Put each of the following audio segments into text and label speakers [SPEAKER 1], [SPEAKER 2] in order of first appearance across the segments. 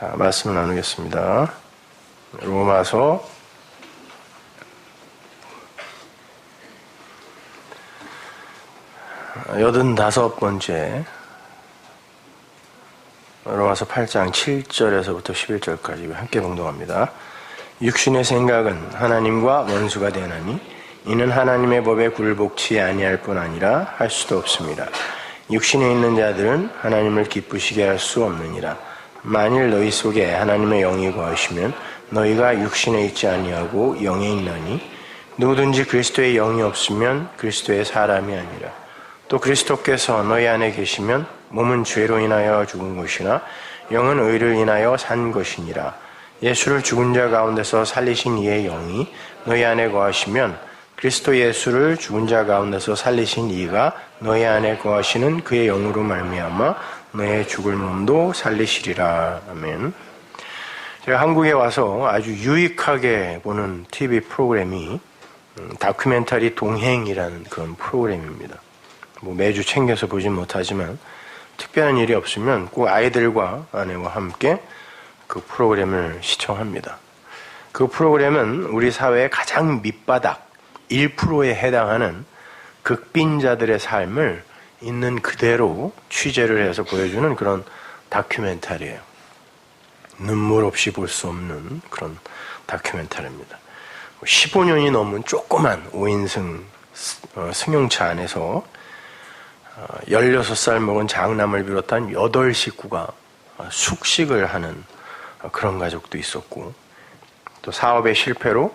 [SPEAKER 1] 자, 말씀을 나누겠습니다. 로마서 85번째 로마서 8장 7절에서부터 11절까지 함께 봉독합니다. 육신의 생각은 하나님과 원수가 되나니 이는 하나님의 법에 굴복치 아니할 뿐 아니라 할 수도 없습니다. 육신에 있는 자들은 하나님을 기쁘시게 할 수 없느니라. 만일 너희 속에 하나님의 영이 거하시면 너희가 육신에 있지 아니하고 영에 있나니 누구든지 그리스도의 영이 없으면 그리스도의 사람이 아니라. 또 그리스도께서 너희 안에 계시면 몸은 죄로 인하여 죽은 것이나 영은 의를 인하여 산 것이니라. 예수를 죽은 자 가운데서 살리신 이의 영이 너희 안에 거하시면 그리스도 예수를 죽은 자 가운데서 살리신 이가 너희 안에 거하시는 그의 영으로 말미암아 너의 죽을 몸도 살리시리라. 아멘. 제가 한국에 와서 아주 유익하게 보는 TV 프로그램이 다큐멘터리 동행이라는 그런 프로그램입니다. 매주 챙겨서 보진 못하지만 특별한 일이 없으면 꼭 아이들과 아내와 함께 그 프로그램을 시청합니다. 그 프로그램은 우리 사회의 가장 밑바닥 1%에 해당하는 극빈자들의 삶을 있는 그대로 취재를 해서 보여주는 그런 다큐멘터리예요. 눈물 없이 볼 수 없는 그런 다큐멘터리입니다. 15년이 넘은 조그만 5인승 승용차 안에서 16살 먹은 장남을 비롯한 8식구가 숙식을 하는 그런 가족도 있었고, 또 사업의 실패로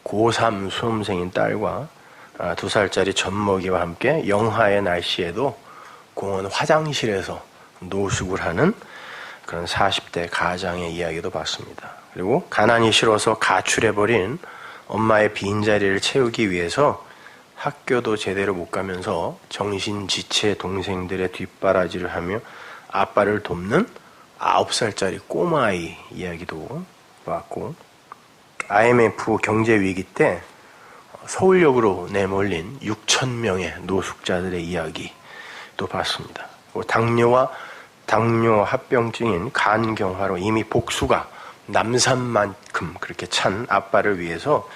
[SPEAKER 1] 고3 수험생인 딸과 2살짜리 젖먹이와 함께 영하의 날씨에도 공원 화장실에서 노숙을 하는 그런 40대 가장의 이야기도 봤습니다. 그리고 가난이 싫어서 가출해버린 엄마의 빈자리를 채우기 위해서 학교도 제대로 못 가면서 정신지체 동생들의 뒷바라지를 하며 아빠를 돕는 9살짜리 꼬마아이 이야기도 봤고, IMF 경제위기 때 서울역으로 내몰린 6,000명의 노숙자들의 이야기도 봤습니다. 당뇨와 당뇨 합병증인 간경화로 이미 복수가 남산만큼 그렇게 찬 아빠를 위해서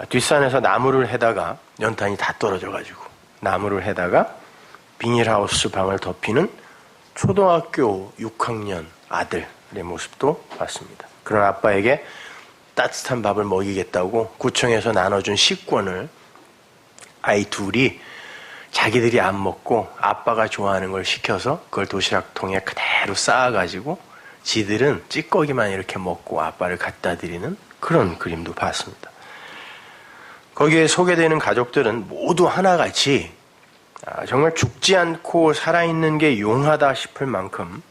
[SPEAKER 1] 뒷산에서 나무를 해다가 연탄이 다 떨어져가지고 나무를 해다가 비닐하우스 방을 덮이는 초등학교 6학년 아들의 모습도 봤습니다. 그런 아빠에게 따뜻한 밥을 먹이겠다고 구청에서 나눠준 식권을 아이 둘이 자기들이 안 먹고 아빠가 좋아하는 걸 시켜서 그걸 도시락통에 그대로 쌓아가지고 지들은 찌꺼기만 이렇게 먹고 아빠를 갖다 드리는 그런 그림도 봤습니다. 거기에 소개되는 가족들은 모두 하나같이 정말 죽지 않고 살아있는 게 용하다 싶을 만큼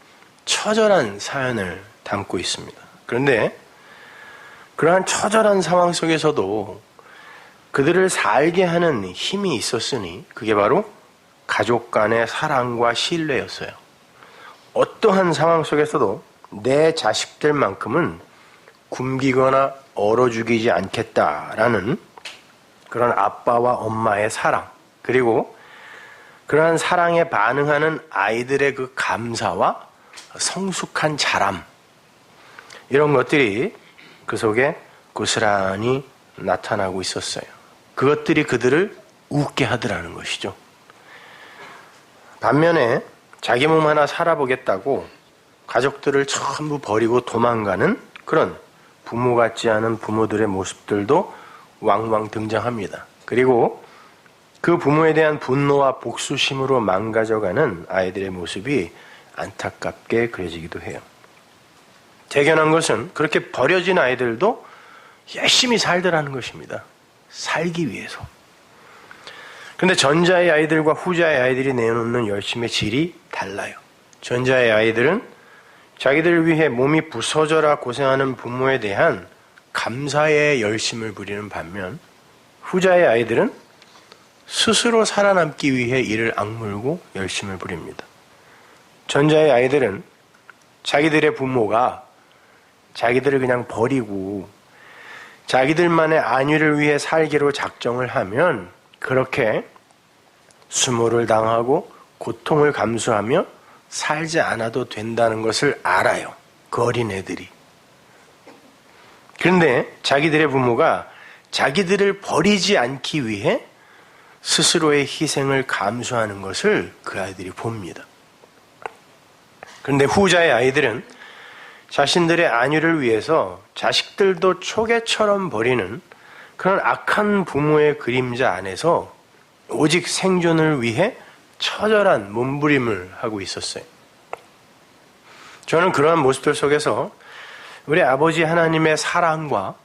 [SPEAKER 1] 처절한 사연을 담고 있습니다. 그런데 그러한 처절한 상황 속에서도 그들을 살게 하는 힘이 있었으니 그게 바로 가족 간의 사랑과 신뢰였어요. 어떠한 상황 속에서도 내 자식들만큼은 굶기거나 얼어 죽이지 않겠다라는 그런 아빠와 엄마의 사랑, 그리고 그러한 사랑에 반응하는 아이들의 그 감사와 성숙한 자람, 이런 것들이 그 속에 고스란히 나타나고 있었어요. 그것들이 그들을 웃게 하더라는 것이죠. 반면에 자기 몸 하나 살아보겠다고 가족들을 전부 버리고 도망가는 그런 부모 같지 않은 부모들의 모습들도 왕왕 등장합니다. 그리고 그 부모에 대한 분노와 복수심으로 망가져가는 아이들의 모습이 안타깝게 그려지기도 해요. 대견한 것은 그렇게 버려진 아이들도 열심히 살더라는 것입니다. 살기 위해서. 그런데 전자의 아이들과 후자의 아이들이 내놓는 열심의 질이 달라요. 전자의 아이들은 자기들을 위해 몸이 부서져라 고생하는 부모에 대한 감사의 열심을 부리는 반면, 후자의 아이들은 스스로 살아남기 위해 이를 악물고 열심을 부립니다. 전자의 아이들은 자기들의 부모가 자기들을 그냥 버리고 자기들만의 안위를 위해 살기로 작정을 하면 그렇게 수모를 당하고 고통을 감수하며 살지 않아도 된다는 것을 알아요. 그 어린애들이. 그런데 자기들의 부모가 자기들을 버리지 않기 위해 스스로의 희생을 감수하는 것을 그 아이들이 봅니다. 그런데 후자의 아이들은 자신들의 안위를 위해서 자식들도 초계처럼 버리는 그런 악한 부모의 그림자 안에서 오직 생존을 위해 처절한 몸부림을 하고 있었어요. 저는 그러한 모습들 속에서 우리 아버지 하나님의 사랑과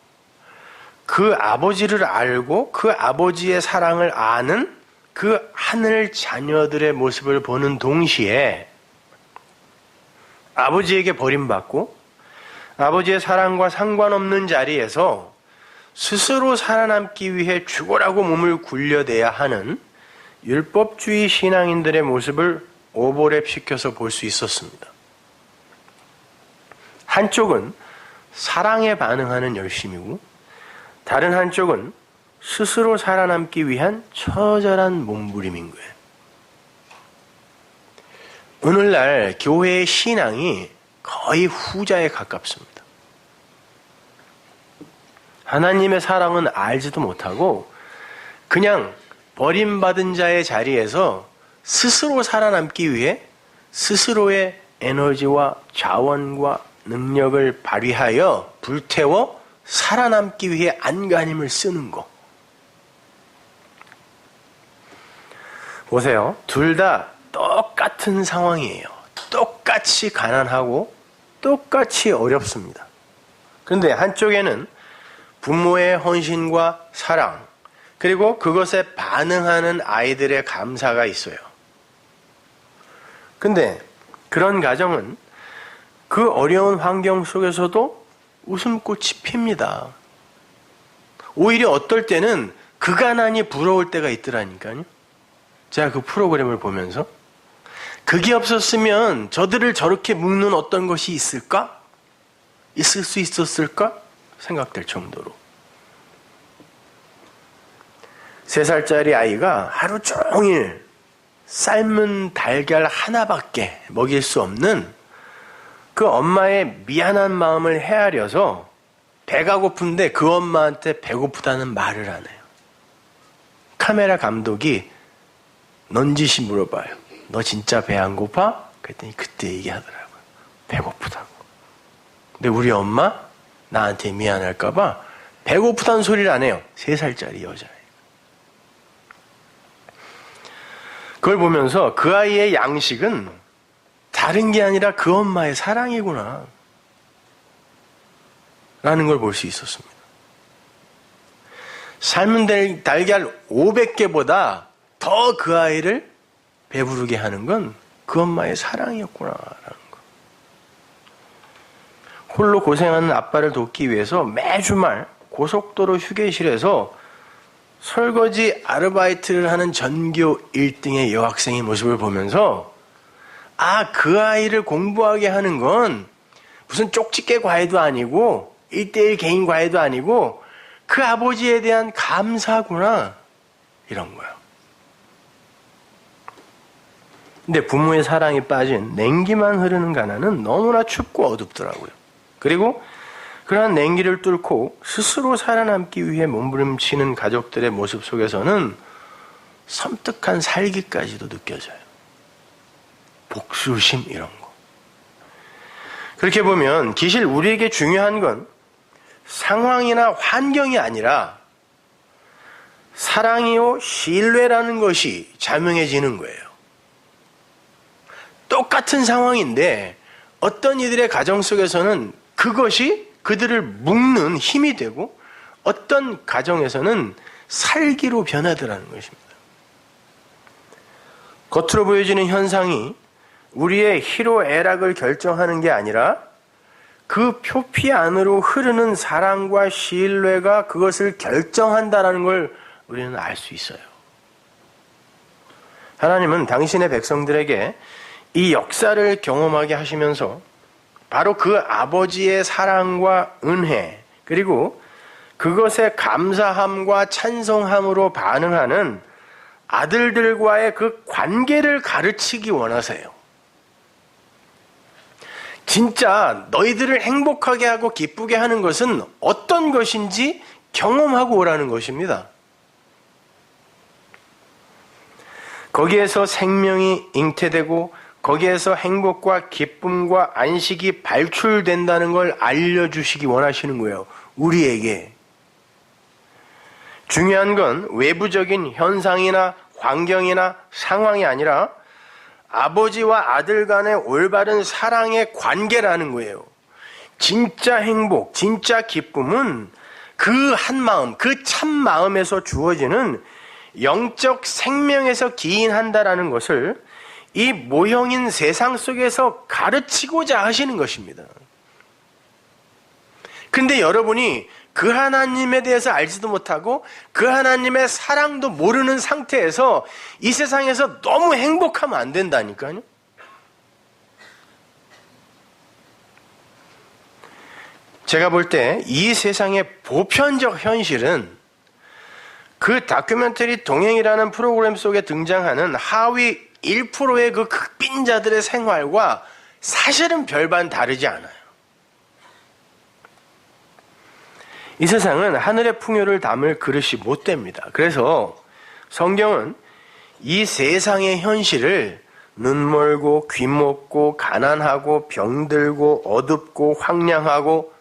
[SPEAKER 1] 그 아버지를 알고 그 아버지의 사랑을 아는 그 하늘 자녀들의 모습을 보는 동시에 아버지에게 버림받고 아버지의 사랑과 상관없는 자리에서 스스로 살아남기 위해 죽으라고 몸을 굴려대야 하는 율법주의 신앙인들의 모습을 오버랩시켜서 볼 수 있었습니다. 한쪽은 사랑에 반응하는 열심이고 다른 한쪽은 스스로 살아남기 위한 처절한 몸부림인 거예요. 오늘날 교회의 신앙이 거의 후자에 가깝습니다. 하나님의 사랑은 알지도 못하고 그냥 버림받은 자의 자리에서 스스로 살아남기 위해 스스로의 에너지와 자원과 능력을 발휘하여 불태워 살아남기 위해 안간힘을 쓰는 거. 보세요. 둘 다 똑같은 상황이에요. 똑같이 가난하고 똑같이 어렵습니다. 그런데 한쪽에는 부모의 헌신과 사랑, 그리고 그것에 반응하는 아이들의 감사가 있어요. 근데 그런 가정은 그 어려운 환경 속에서도 웃음꽃이 핍니다. 오히려 어떨 때는 그 가난이 부러울 때가 있더라니까요. 제가 그 프로그램을 보면서 그게 없었으면 저들을 저렇게 묶는 어떤 것이 있을까? 있을 수 있었을까? 생각될 정도로. 3살짜리 아이가 하루 종일 삶은 달걀 하나밖에 먹일 수 없는 그 엄마의 미안한 마음을 헤아려서 배가 고픈데 그 엄마한테 배고프다는 말을 안 해요. 카메라 감독이 넌지시 물어봐요. 너 진짜 배 안 고파? 그랬더니 그때 얘기하더라고요. 배고프다고. 근데 우리 엄마 나한테 미안할까봐 배고프다는 소리를 안 해요. 3살짜리 여자예요. 그걸 보면서 그 아이의 양식은 다른 게 아니라 그 엄마의 사랑이구나 라는 걸 볼 수 있었습니다. 삶은 달걀 500개보다 더 그 아이를 배부르게 하는 건 그 엄마의 사랑이었구나라는 거. 홀로 고생하는 아빠를 돕기 위해서 매주 말 고속도로 휴게실에서 설거지 아르바이트를 하는 전교 1등의 여학생의 모습을 보면서 그 아이를 공부하게 하는 건 무슨 쪽집게 과외도 아니고 1:1 개인 과외도 아니고 그 아버지에 대한 감사구나 이런 거예요. 근데 부모의 사랑이 빠진 냉기만 흐르는 가난은 너무나 춥고 어둡더라고요. 그리고 그러한 냉기를 뚫고 스스로 살아남기 위해 몸부림치는 가족들의 모습 속에서는 섬뜩한 살기까지도 느껴져요. 복수심 이런 거. 그렇게 보면 기실 우리에게 중요한 건 상황이나 환경이 아니라 사랑이요 신뢰라는 것이 자명해지는 거예요. 똑같은 상황인데 어떤 이들의 가정 속에서는 그것이 그들을 묶는 힘이 되고 어떤 가정에서는 살기로 변하더라는 것입니다. 겉으로 보여지는 현상이 우리의 희로애락을 결정하는 게 아니라 그 표피 안으로 흐르는 사랑과 신뢰가 그것을 결정한다는 걸 우리는 알 수 있어요. 하나님은 당신의 백성들에게 이 역사를 경험하게 하시면서 바로 그 아버지의 사랑과 은혜 그리고 그것에 감사함과 찬송함으로 반응하는 아들들과의 그 관계를 가르치기 원하세요. 진짜 너희들을 행복하게 하고 기쁘게 하는 것은 어떤 것인지 경험하고 오라는 것입니다. 거기에서 생명이 잉태되고 거기에서 행복과 기쁨과 안식이 발출된다는 걸 알려주시기 원하시는 거예요. 우리에게. 중요한 건 외부적인 현상이나 환경이나 상황이 아니라 아버지와 아들 간의 올바른 사랑의 관계라는 거예요. 진짜 행복, 진짜 기쁨은 그 한 마음, 그 참 마음에서 주어지는 영적 생명에서 기인한다라는 것을 이 모형인 세상 속에서 가르치고자 하시는 것입니다. 근데 여러분이 그 하나님에 대해서 알지도 못하고 그 하나님의 사랑도 모르는 상태에서 이 세상에서 너무 행복하면 안 된다니까요. 제가 볼 때 이 세상의 보편적 현실은 그 다큐멘터리 동행이라는 프로그램 속에 등장하는 하위 1%의 그 극빈자들의 생활과 사실은 별반 다르지 않아요. 이 세상은 하늘의 풍요를 담을 그릇이 못 됩니다. 그래서 성경은 이 세상의 현실을 눈멀고 귀먹고 가난하고 병들고 어둡고 황량하고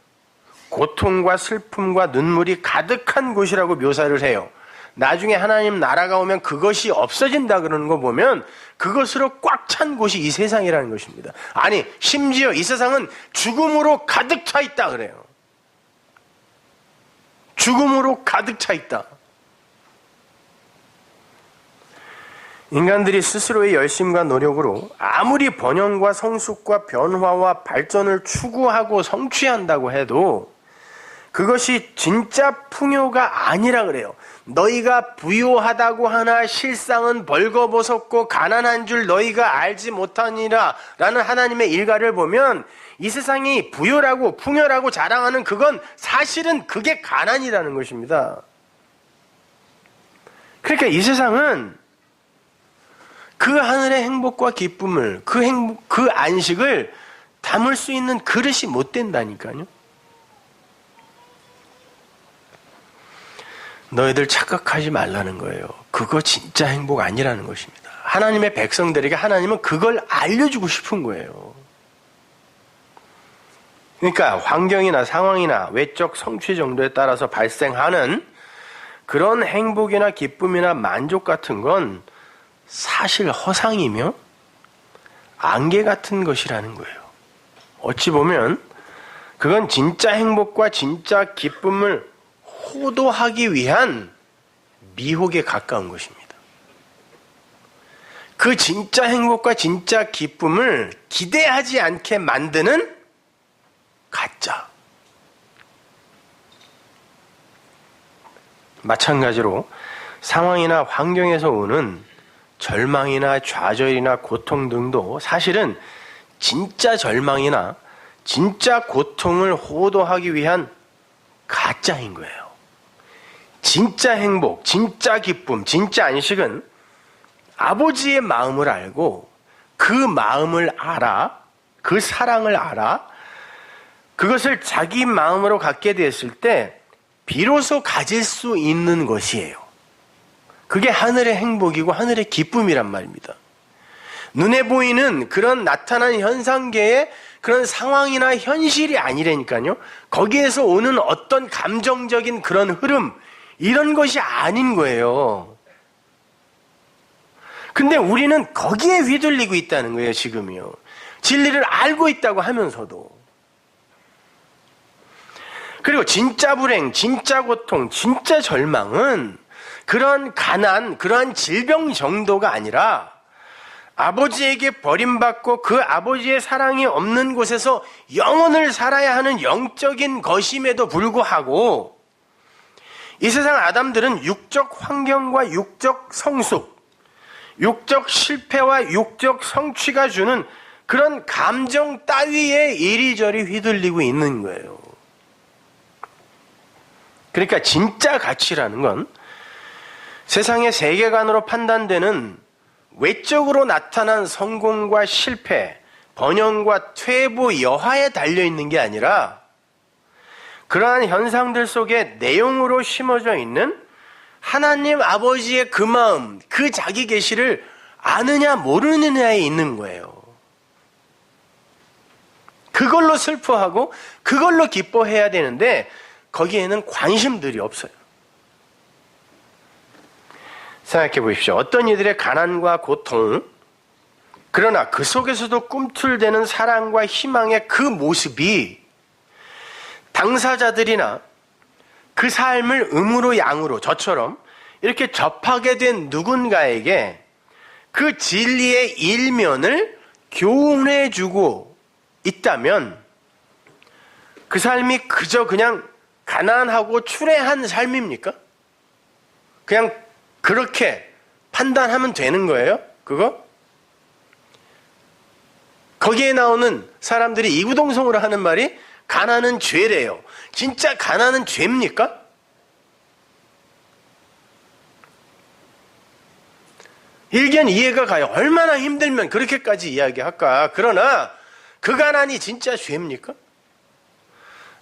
[SPEAKER 1] 고통과 슬픔과 눈물이 가득한 곳이라고 묘사를 해요. 나중에 하나님 나라가 오면 그것이 없어진다 그러는 거 보면 그것으로 꽉 찬 곳이 이 세상이라는 것입니다. 아니, 심지어 이 세상은 죽음으로 가득 차 있다 그래요. 죽음으로 가득 차 있다. 인간들이 스스로의 열심과 노력으로 아무리 번영과 성숙과 변화와 발전을 추구하고 성취한다고 해도 그것이 진짜 풍요가 아니라 그래요. 너희가 부유하다고 하나 실상은 벌거벗었고 가난한 줄 너희가 알지 못하니라 라는 하나님의 일가를 보면 이 세상이 부유라고 풍요라고 자랑하는 그건 사실은 그게 가난이라는 것입니다. 그러니까 이 세상은 그 하늘의 행복과 기쁨을 그 안식을 담을 수 있는 그릇이 못 된다니까요. 너희들 착각하지 말라는 거예요. 그거 진짜 행복 아니라는 것입니다. 하나님의 백성들에게 하나님은 그걸 알려주고 싶은 거예요. 그러니까 환경이나 상황이나 외적 성취 정도에 따라서 발생하는 그런 행복이나 기쁨이나 만족 같은 건 사실 허상이며 안개 같은 것이라는 거예요. 어찌 보면 그건 진짜 행복과 진짜 기쁨을 호도하기 위한 미혹에 가까운 것입니다. 그 진짜 행복과 진짜 기쁨을 기대하지 않게 만드는 가짜. 마찬가지로 상황이나 환경에서 오는 절망이나 좌절이나 고통 등도 사실은 진짜 절망이나 진짜 고통을 호도하기 위한 가짜인 거예요. 진짜 행복, 진짜 기쁨, 진짜 안식은 아버지의 마음을 알고 그 마음을 알아, 그 사랑을 알아, 그것을 자기 마음으로 갖게 됐을 때 비로소 가질 수 있는 것이에요. 그게 하늘의 행복이고 하늘의 기쁨이란 말입니다. 눈에 보이는 그런 나타난 현상계의 그런 상황이나 현실이 아니라니까요. 거기에서 오는 어떤 감정적인 그런 흐름, 이런 것이 아닌 거예요. 근데 우리는 거기에 휘둘리고 있다는 거예요, 지금이요. 진리를 알고 있다고 하면서도. 그리고 진짜 불행, 진짜 고통, 진짜 절망은 그런 가난, 그러한 질병 정도가 아니라 아버지에게 버림받고 그 아버지의 사랑이 없는 곳에서 영원을 살아야 하는 영적인 것임에도 불구하고 이 세상 아담들은 육적 환경과 육적 성숙, 육적 실패와 육적 성취가 주는 그런 감정 따위에 이리저리 휘둘리고 있는 거예요. 그러니까 진짜 가치라는 건 세상의 세계관으로 판단되는 외적으로 나타난 성공과 실패, 번영과 퇴보 여하에 달려있는 게 아니라 그러한 현상들 속에 내용으로 심어져 있는 하나님 아버지의 그 마음, 그 자기 계시를 아느냐 모르느냐에 있는 거예요. 그걸로 슬퍼하고 그걸로 기뻐해야 되는데 거기에는 관심들이 없어요. 생각해 보십시오. 어떤 이들의 가난과 고통, 그러나 그 속에서도 꿈틀대는 사랑과 희망의 그 모습이 당사자들이나 그 삶을 음으로 양으로 저처럼 이렇게 접하게 된 누군가에게 그 진리의 일면을 교훈해주고 있다면 그 삶이 그저 그냥 가난하고 추레한 삶입니까? 그냥 그렇게 판단하면 되는 거예요? 그거? 거기에 나오는 사람들이 이구동성으로 하는 말이 가난은 죄래요. 진짜 가난은 죄입니까? 일견 이해가 가요. 얼마나 힘들면 그렇게까지 이야기할까? 그러나 그 가난이 진짜 죄입니까?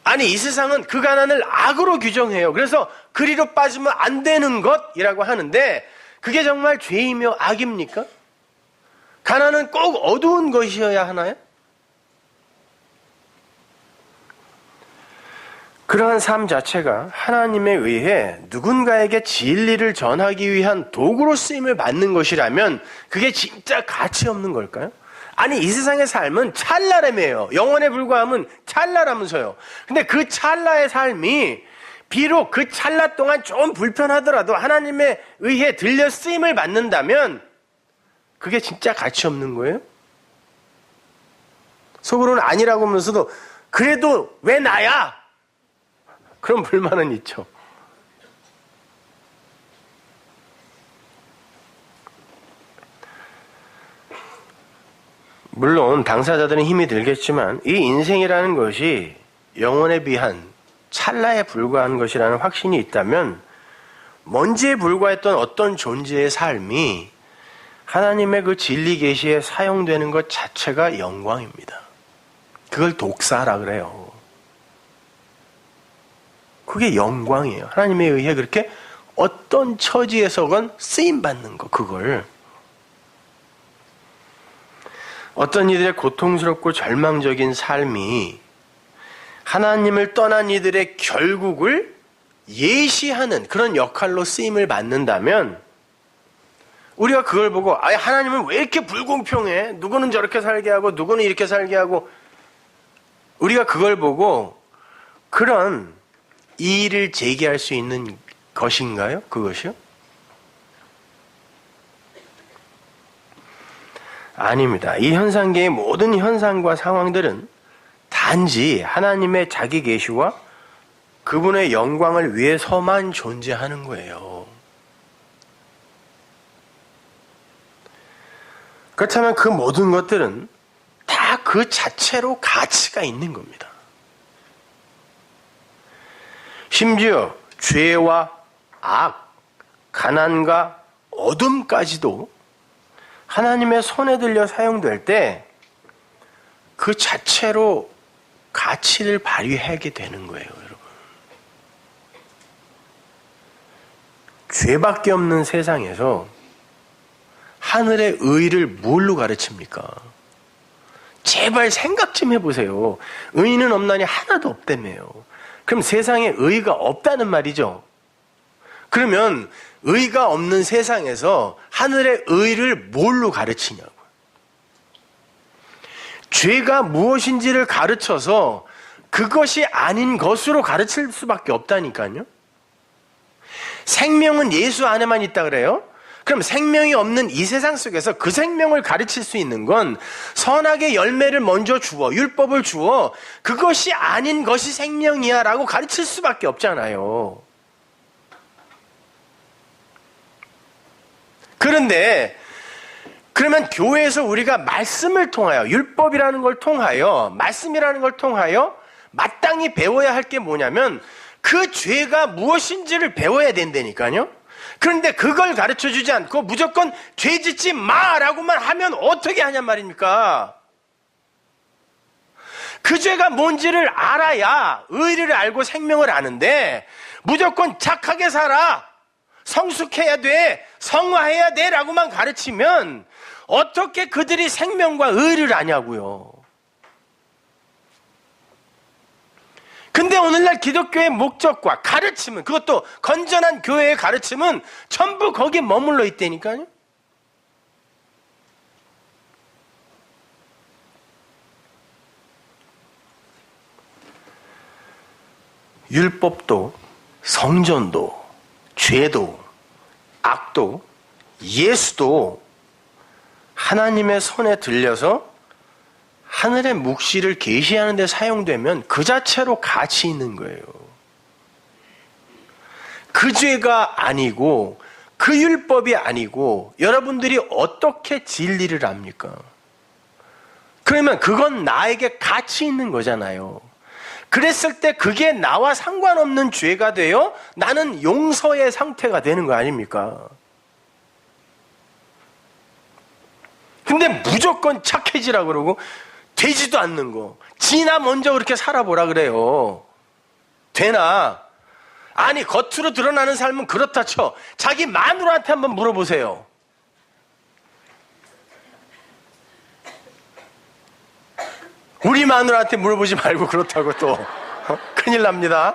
[SPEAKER 1] 아니, 이 세상은 그 가난을 악으로 규정해요. 그래서 그리로 빠지면 안 되는 것이라고 하는데 그게 정말 죄이며 악입니까? 가난은 꼭 어두운 것이어야 하나요? 그러한 삶 자체가 하나님에 의해 누군가에게 진리를 전하기 위한 도구로 쓰임을 받는 것이라면 그게 진짜 가치 없는 걸까요? 아니, 이 세상의 삶은 찰나라며요. 영원에 불과함은 찰나라면서요. 근데 그 찰나의 삶이 비록 그 찰나 동안 좀 불편하더라도 하나님에 의해 들려 쓰임을 받는다면 그게 진짜 가치 없는 거예요? 속으로는 아니라고 하면서도 그래도 왜 나야? 그런 불만은 있죠. 물론 당사자들은 힘이 들겠지만 이 인생이라는 것이 영혼에 비한 찰나에 불과한 것이라는 확신이 있다면 먼지에 불과했던 어떤 존재의 삶이 하나님의 그 진리 계시에 사용되는 것 자체가 영광입니다. 그걸 독사라 그래요. 그게 영광이에요. 하나님에 의해 그렇게 어떤 처지에서건 쓰임받는 거, 그걸. 어떤 이들의 고통스럽고 절망적인 삶이 하나님을 떠난 이들의 결국을 예시하는 그런 역할로 쓰임을 받는다면 우리가 그걸 보고 하나님은 왜 이렇게 불공평해? 누구는 저렇게 살게 하고 누구는 이렇게 살게 하고 우리가 그걸 보고 그런 이의를 제기할 수 있는 것인가요? 그것이요? 아닙니다. 이 현상계의 모든 현상과 상황들은 단지 하나님의 자기 계시와 그분의 영광을 위해서만 존재하는 거예요. 그렇다면 그 모든 것들은 다 그 자체로 가치가 있는 겁니다. 심지어 죄와 악, 가난과 어둠까지도 하나님의 손에 들려 사용될 때 그 자체로 가치를 발휘하게 되는 거예요, 여러분. 죄밖에 없는 세상에서 하늘의 의를 뭘로 가르칩니까? 제발 생각 좀 해보세요. 의는 없나니 하나도 없다며요. 그럼 세상에 의가 없다는 말이죠. 그러면 의가 없는 세상에서 하늘의 의를 뭘로 가르치냐고요. 죄가 무엇인지를 가르쳐서 그것이 아닌 것으로 가르칠 수밖에 없다니까요. 생명은 예수 안에만 있다 그래요? 그럼 생명이 없는 이 세상 속에서 그 생명을 가르칠 수 있는 건 선악의 열매를 먼저 주어, 율법을 주어 그것이 아닌 것이 생명이야 라고 가르칠 수밖에 없잖아요. 그런데 그러면 교회에서 우리가 말씀을 통하여, 율법이라는 걸 통하여, 말씀이라는 걸 통하여 마땅히 배워야 할 게 뭐냐면 그 죄가 무엇인지를 배워야 된다니까요. 그런데 그걸 가르쳐주지 않고 무조건 죄 짓지 마라고만 하면 어떻게 하냔 말입니까? 그 죄가 뭔지를 알아야 의를 알고 생명을 아는데 무조건 착하게 살아, 성숙해야 돼, 성화해야 돼 라고만 가르치면 어떻게 그들이 생명과 의를 아냐고요. 근데 오늘날 기독교의 목적과 가르침은, 그것도 건전한 교회의 가르침은 전부 거기에 머물러 있다니까요. 율법도 성전도 죄도 악도 예수도 하나님의 손에 들려서 하늘의 묵시를 계시하는 데 사용되면 그 자체로 가치 있는 거예요. 그 죄가 아니고 그 율법이 아니고 여러분들이 어떻게 진리를 압니까? 그러면 그건 나에게 가치 있는 거잖아요. 그랬을 때 그게 나와 상관없는 죄가 되어 나는 용서의 상태가 되는 거 아닙니까? 근데 무조건 착해지라 그러고 되지도 않는 거, 지나 먼저 그렇게 살아보라 그래요. 되나? 아니, 겉으로 드러나는 삶은 그렇다 쳐. 자기 마누라한테 한번 물어보세요. 우리 마누라한테 물어보지 말고 그렇다고 또 큰일 납니다.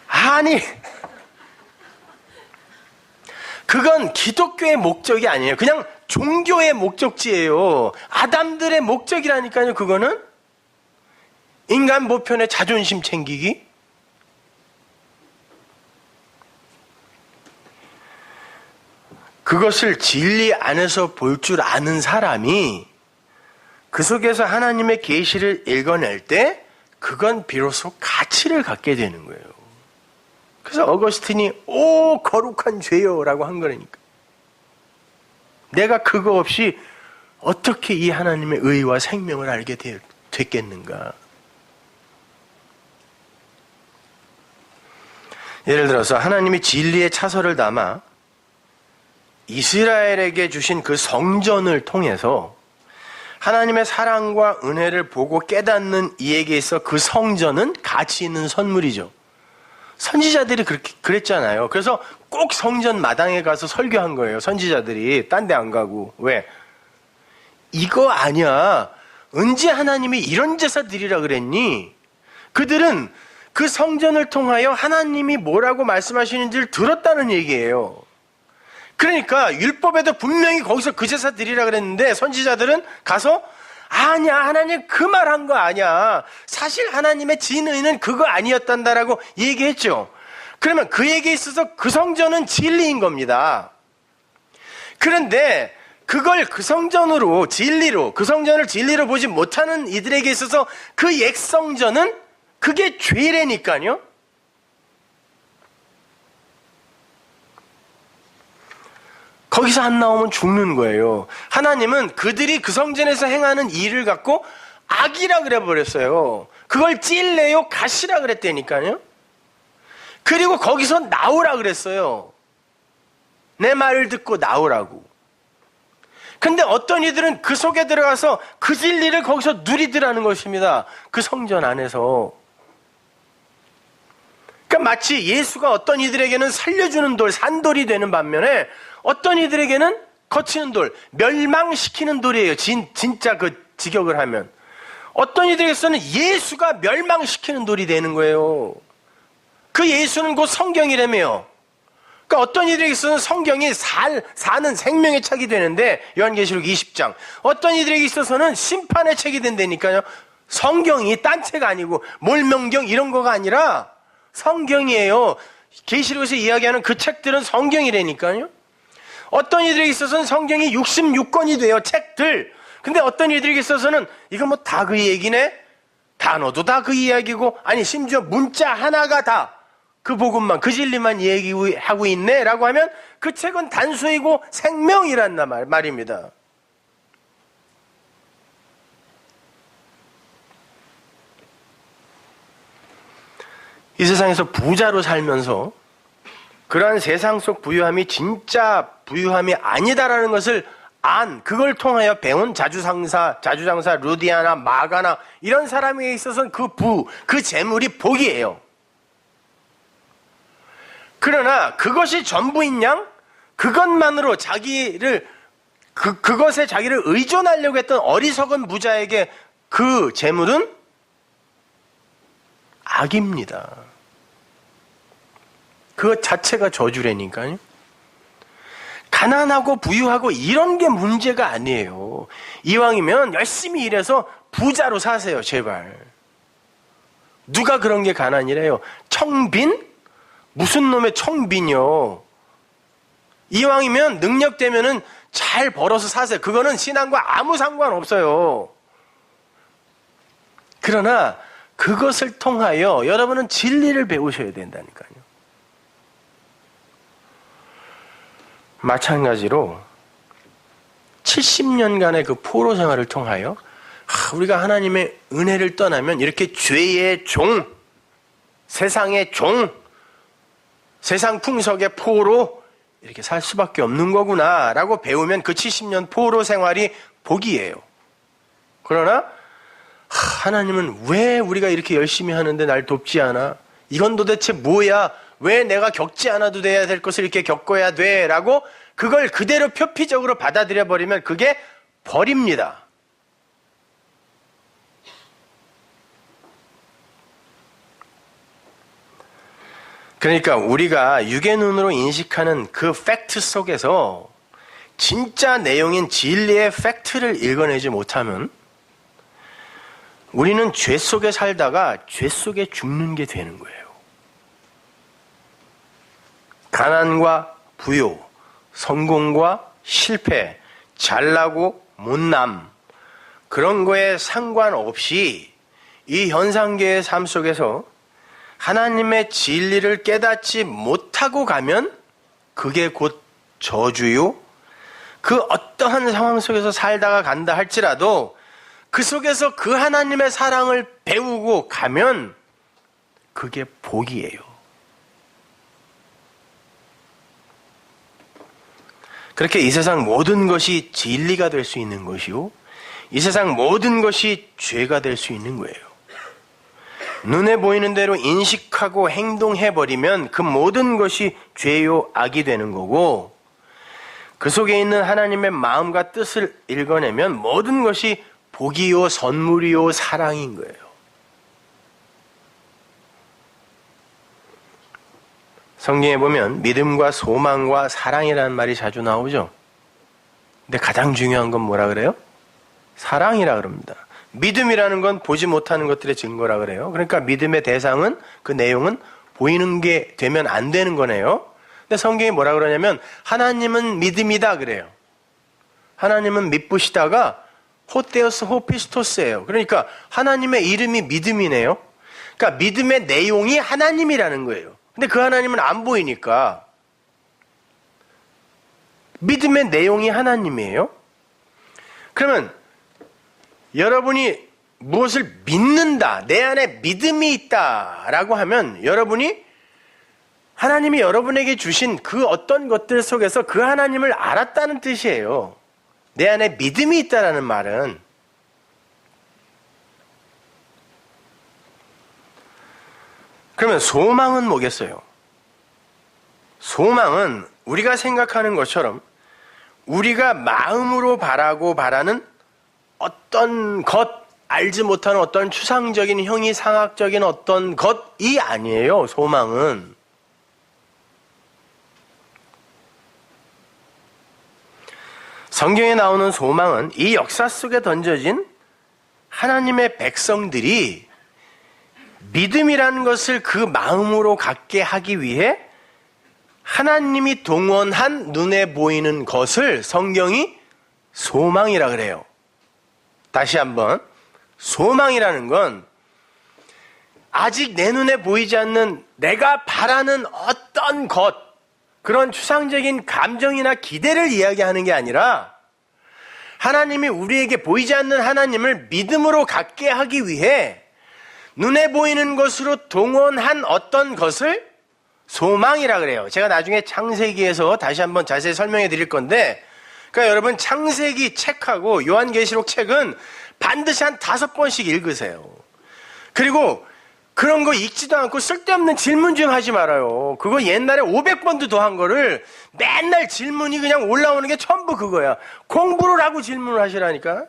[SPEAKER 1] 아니, 그건 기독교의 목적이 아니에요. 그냥 종교의 목적지예요. 아담들의 목적이라니까요. 그거는 인간 보편의 자존심 챙기기. 그것을 진리 안에서 볼 줄 아는 사람이 그 속에서 하나님의 계시를 읽어낼 때 그건 비로소 가치를 갖게 되는 거예요. 그래서 어거스틴이 오 거룩한 죄요 라고 한 거라니까. 내가 그거 없이 어떻게 이 하나님의 의와 생명을 알게 됐겠는가. 예를 들어서 하나님이 진리의 차서를 담아 이스라엘에게 주신 그 성전을 통해서 하나님의 사랑과 은혜를 보고 깨닫는 이에게 있어 그 성전은 가치 있는 선물이죠. 선지자들이 그랬잖아요. 그래서 꼭 성전 마당에 가서 설교한 거예요. 선지자들이 딴 데 안 가고. 왜? 이거 아니야. 언제 하나님이 이런 제사 드리라 그랬니? 그들은 그 성전을 통하여 하나님이 뭐라고 말씀하시는지를 들었다는 얘기예요. 그러니까 율법에도 분명히 거기서 그 제사 드리라 그랬는데 선지자들은 가서 아니야, 하나님 그 말한 거 아니야. 사실 하나님의 진의는 그거 아니었단다라고 얘기했죠. 그러면 그에게 있어서 그 성전은 진리인 겁니다. 그런데 그걸 그 성전으로 진리로, 그 성전을 진리로 보지 못하는 이들에게 있어서 그 옛 성전은 그게 죄라니까요. 거기서 안 나오면 죽는 거예요. 하나님은 그들이 그 성전에서 행하는 일을 갖고 악이라 그래 버렸어요. 그걸 찔내요 가시라 그랬다니까요. 그리고 거기서 나오라 그랬어요. 내 말을 듣고 나오라고. 근데 어떤 이들은 그 속에 들어가서 그 진리를 거기서 누리더라는 것입니다. 그 성전 안에서. 그러니까 마치 예수가 어떤 이들에게는 살려주는 돌, 산돌이 되는 반면에 어떤 이들에게는 거치는 돌, 멸망시키는 돌이에요. 진짜 그 직역을 하면. 어떤 이들에게서는 예수가 멸망시키는 돌이 되는 거예요. 그 예수는 곧 성경이라며요. 그러니까 어떤 이들에게서는 성경이 사는 생명의 책이 되는데 요한계시록 20장. 어떤 이들에게 있어서는 심판의 책이 된다니까요. 성경이 딴 책 아니고 몰명경 이런 거가 아니라 성경이에요. 계시록에서 이야기하는 그 책들은 성경이라니까요. 어떤 이들에게 있어서는 성경이 66권이 돼요. 책들. 근데 어떤 이들에게 있어서는 이거 뭐 다 그 얘기네? 단어도 다 그 이야기고 아니 심지어 문자 하나가 다 그 복음만 그 진리만 얘기하고 있네 라고 하면 그 책은 단수이고 생명이란 말입니다. 이 세상에서 부자로 살면서 그러한 세상 속 부유함이 진짜 부유함이 아니다라는 것을 그걸 통하여 배운 자주장사 루디아나 마가나 이런 사람에게 있어서는 그 재물이 복이에요. 그러나 그것이 전부인 양 그것만으로 그것에 자기를 의존하려고 했던 어리석은 부자에게 그 재물은 악입니다. 그것 자체가 저주라니까요. 가난하고 부유하고 이런 게 문제가 아니에요. 이왕이면 열심히 일해서 부자로 사세요, 제발. 누가 그런 게 가난이래요? 청빈? 무슨 놈의 청빈이요? 이왕이면 능력되면은 잘 벌어서 사세요. 그거는 신앙과 아무 상관없어요. 그러나 그것을 통하여 여러분은 진리를 배우셔야 된다니까요. 마찬가지로 70년간의 그 포로 생활을 통하여 우리가 하나님의 은혜를 떠나면 이렇게 죄의 종, 세상의 종, 세상 풍속의 포로 이렇게 살 수밖에 없는 거구나 라고 배우면 그 70년 포로 생활이 복이에요. 그러나 하나님은 왜 우리가 이렇게 열심히 하는데 날 돕지 않아? 이건 도대체 뭐야? 왜 내가 겪지 않아도 돼야 될 것을 이렇게 겪어야 돼? 라고 그걸 그대로 표피적으로 받아들여 버리면 그게 벌입니다. 그러니까 우리가 육의 눈으로 인식하는 그 팩트 속에서 진짜 내용인 진리의 팩트를 읽어내지 못하면 우리는 죄 속에 살다가 죄 속에 죽는 게 되는 거예요. 가난과 부요, 성공과 실패, 잘나고 못남 그런 거에 상관없이 이 현상계의 삶 속에서 하나님의 진리를 깨닫지 못하고 가면 그게 곧 저주요. 그 어떠한 상황 속에서 살다가 간다 할지라도 그 속에서 그 하나님의 사랑을 배우고 가면 그게 복이에요. 그렇게 이 세상 모든 것이 진리가 될 수 있는 것이요. 이 세상 모든 것이 죄가 될 수 있는 거예요. 눈에 보이는 대로 인식하고 행동해버리면 그 모든 것이 죄요, 악이 되는 거고 그 속에 있는 하나님의 마음과 뜻을 읽어내면 모든 것이 복이요, 선물이요, 사랑인 거예요. 성경에 보면 믿음과 소망과 사랑이라는 말이 자주 나오죠. 근데 가장 중요한 건 뭐라 그래요? 사랑이라 그럽니다. 믿음이라는 건 보지 못하는 것들의 증거라 그래요. 그러니까 믿음의 대상은 그 내용은 보이는 게 되면 안 되는 거네요. 근데 성경이 뭐라 그러냐면 하나님은 믿음이다 그래요. 하나님은 믿부시다가 호테오스 호피스토스예요. 그러니까 하나님의 이름이 믿음이네요. 그러니까 믿음의 내용이 하나님이라는 거예요. 근데 그 하나님은 안 보이니까 믿음의 내용이 하나님이에요. 그러면 여러분이 무엇을 믿는다, 내 안에 믿음이 있다라고 하면 여러분이 하나님이 여러분에게 주신 그 어떤 것들 속에서 그 하나님을 알았다는 뜻이에요. 내 안에 믿음이 있다라는 말은. 그러면 소망은 뭐겠어요? 소망은 우리가 생각하는 것처럼 우리가 마음으로 바라고 바라는 어떤 것, 알지 못하는 어떤 추상적인 형이상학적인 어떤 것이 아니에요. 소망은. 성경에 나오는 소망은 이 역사 속에 던져진 하나님의 백성들이 믿음이라는 것을 그 마음으로 갖게 하기 위해 하나님이 동원한 눈에 보이는 것을 성경이 소망이라 그래요. 다시 한번, 소망이라는 건 아직 내 눈에 보이지 않는 내가 바라는 어떤 것, 그런 추상적인 감정이나 기대를 이야기하는 게 아니라 하나님이 우리에게 보이지 않는 하나님을 믿음으로 갖게 하기 위해 눈에 보이는 것으로 동원한 어떤 것을 소망이라 그래요. 제가 나중에 창세기에서 다시 한번 자세히 설명해 드릴 건데 그러니까 여러분 창세기 책하고 요한계시록 책은 반드시 한 5번씩 읽으세요. 그리고 그런 거 읽지도 않고 쓸데없는 질문 좀 하지 말아요. 그거 옛날에 500번도 더 한 거를 맨날 질문이 그냥 올라오는 게 전부 그거야. 공부를 하고 질문을 하시라니까.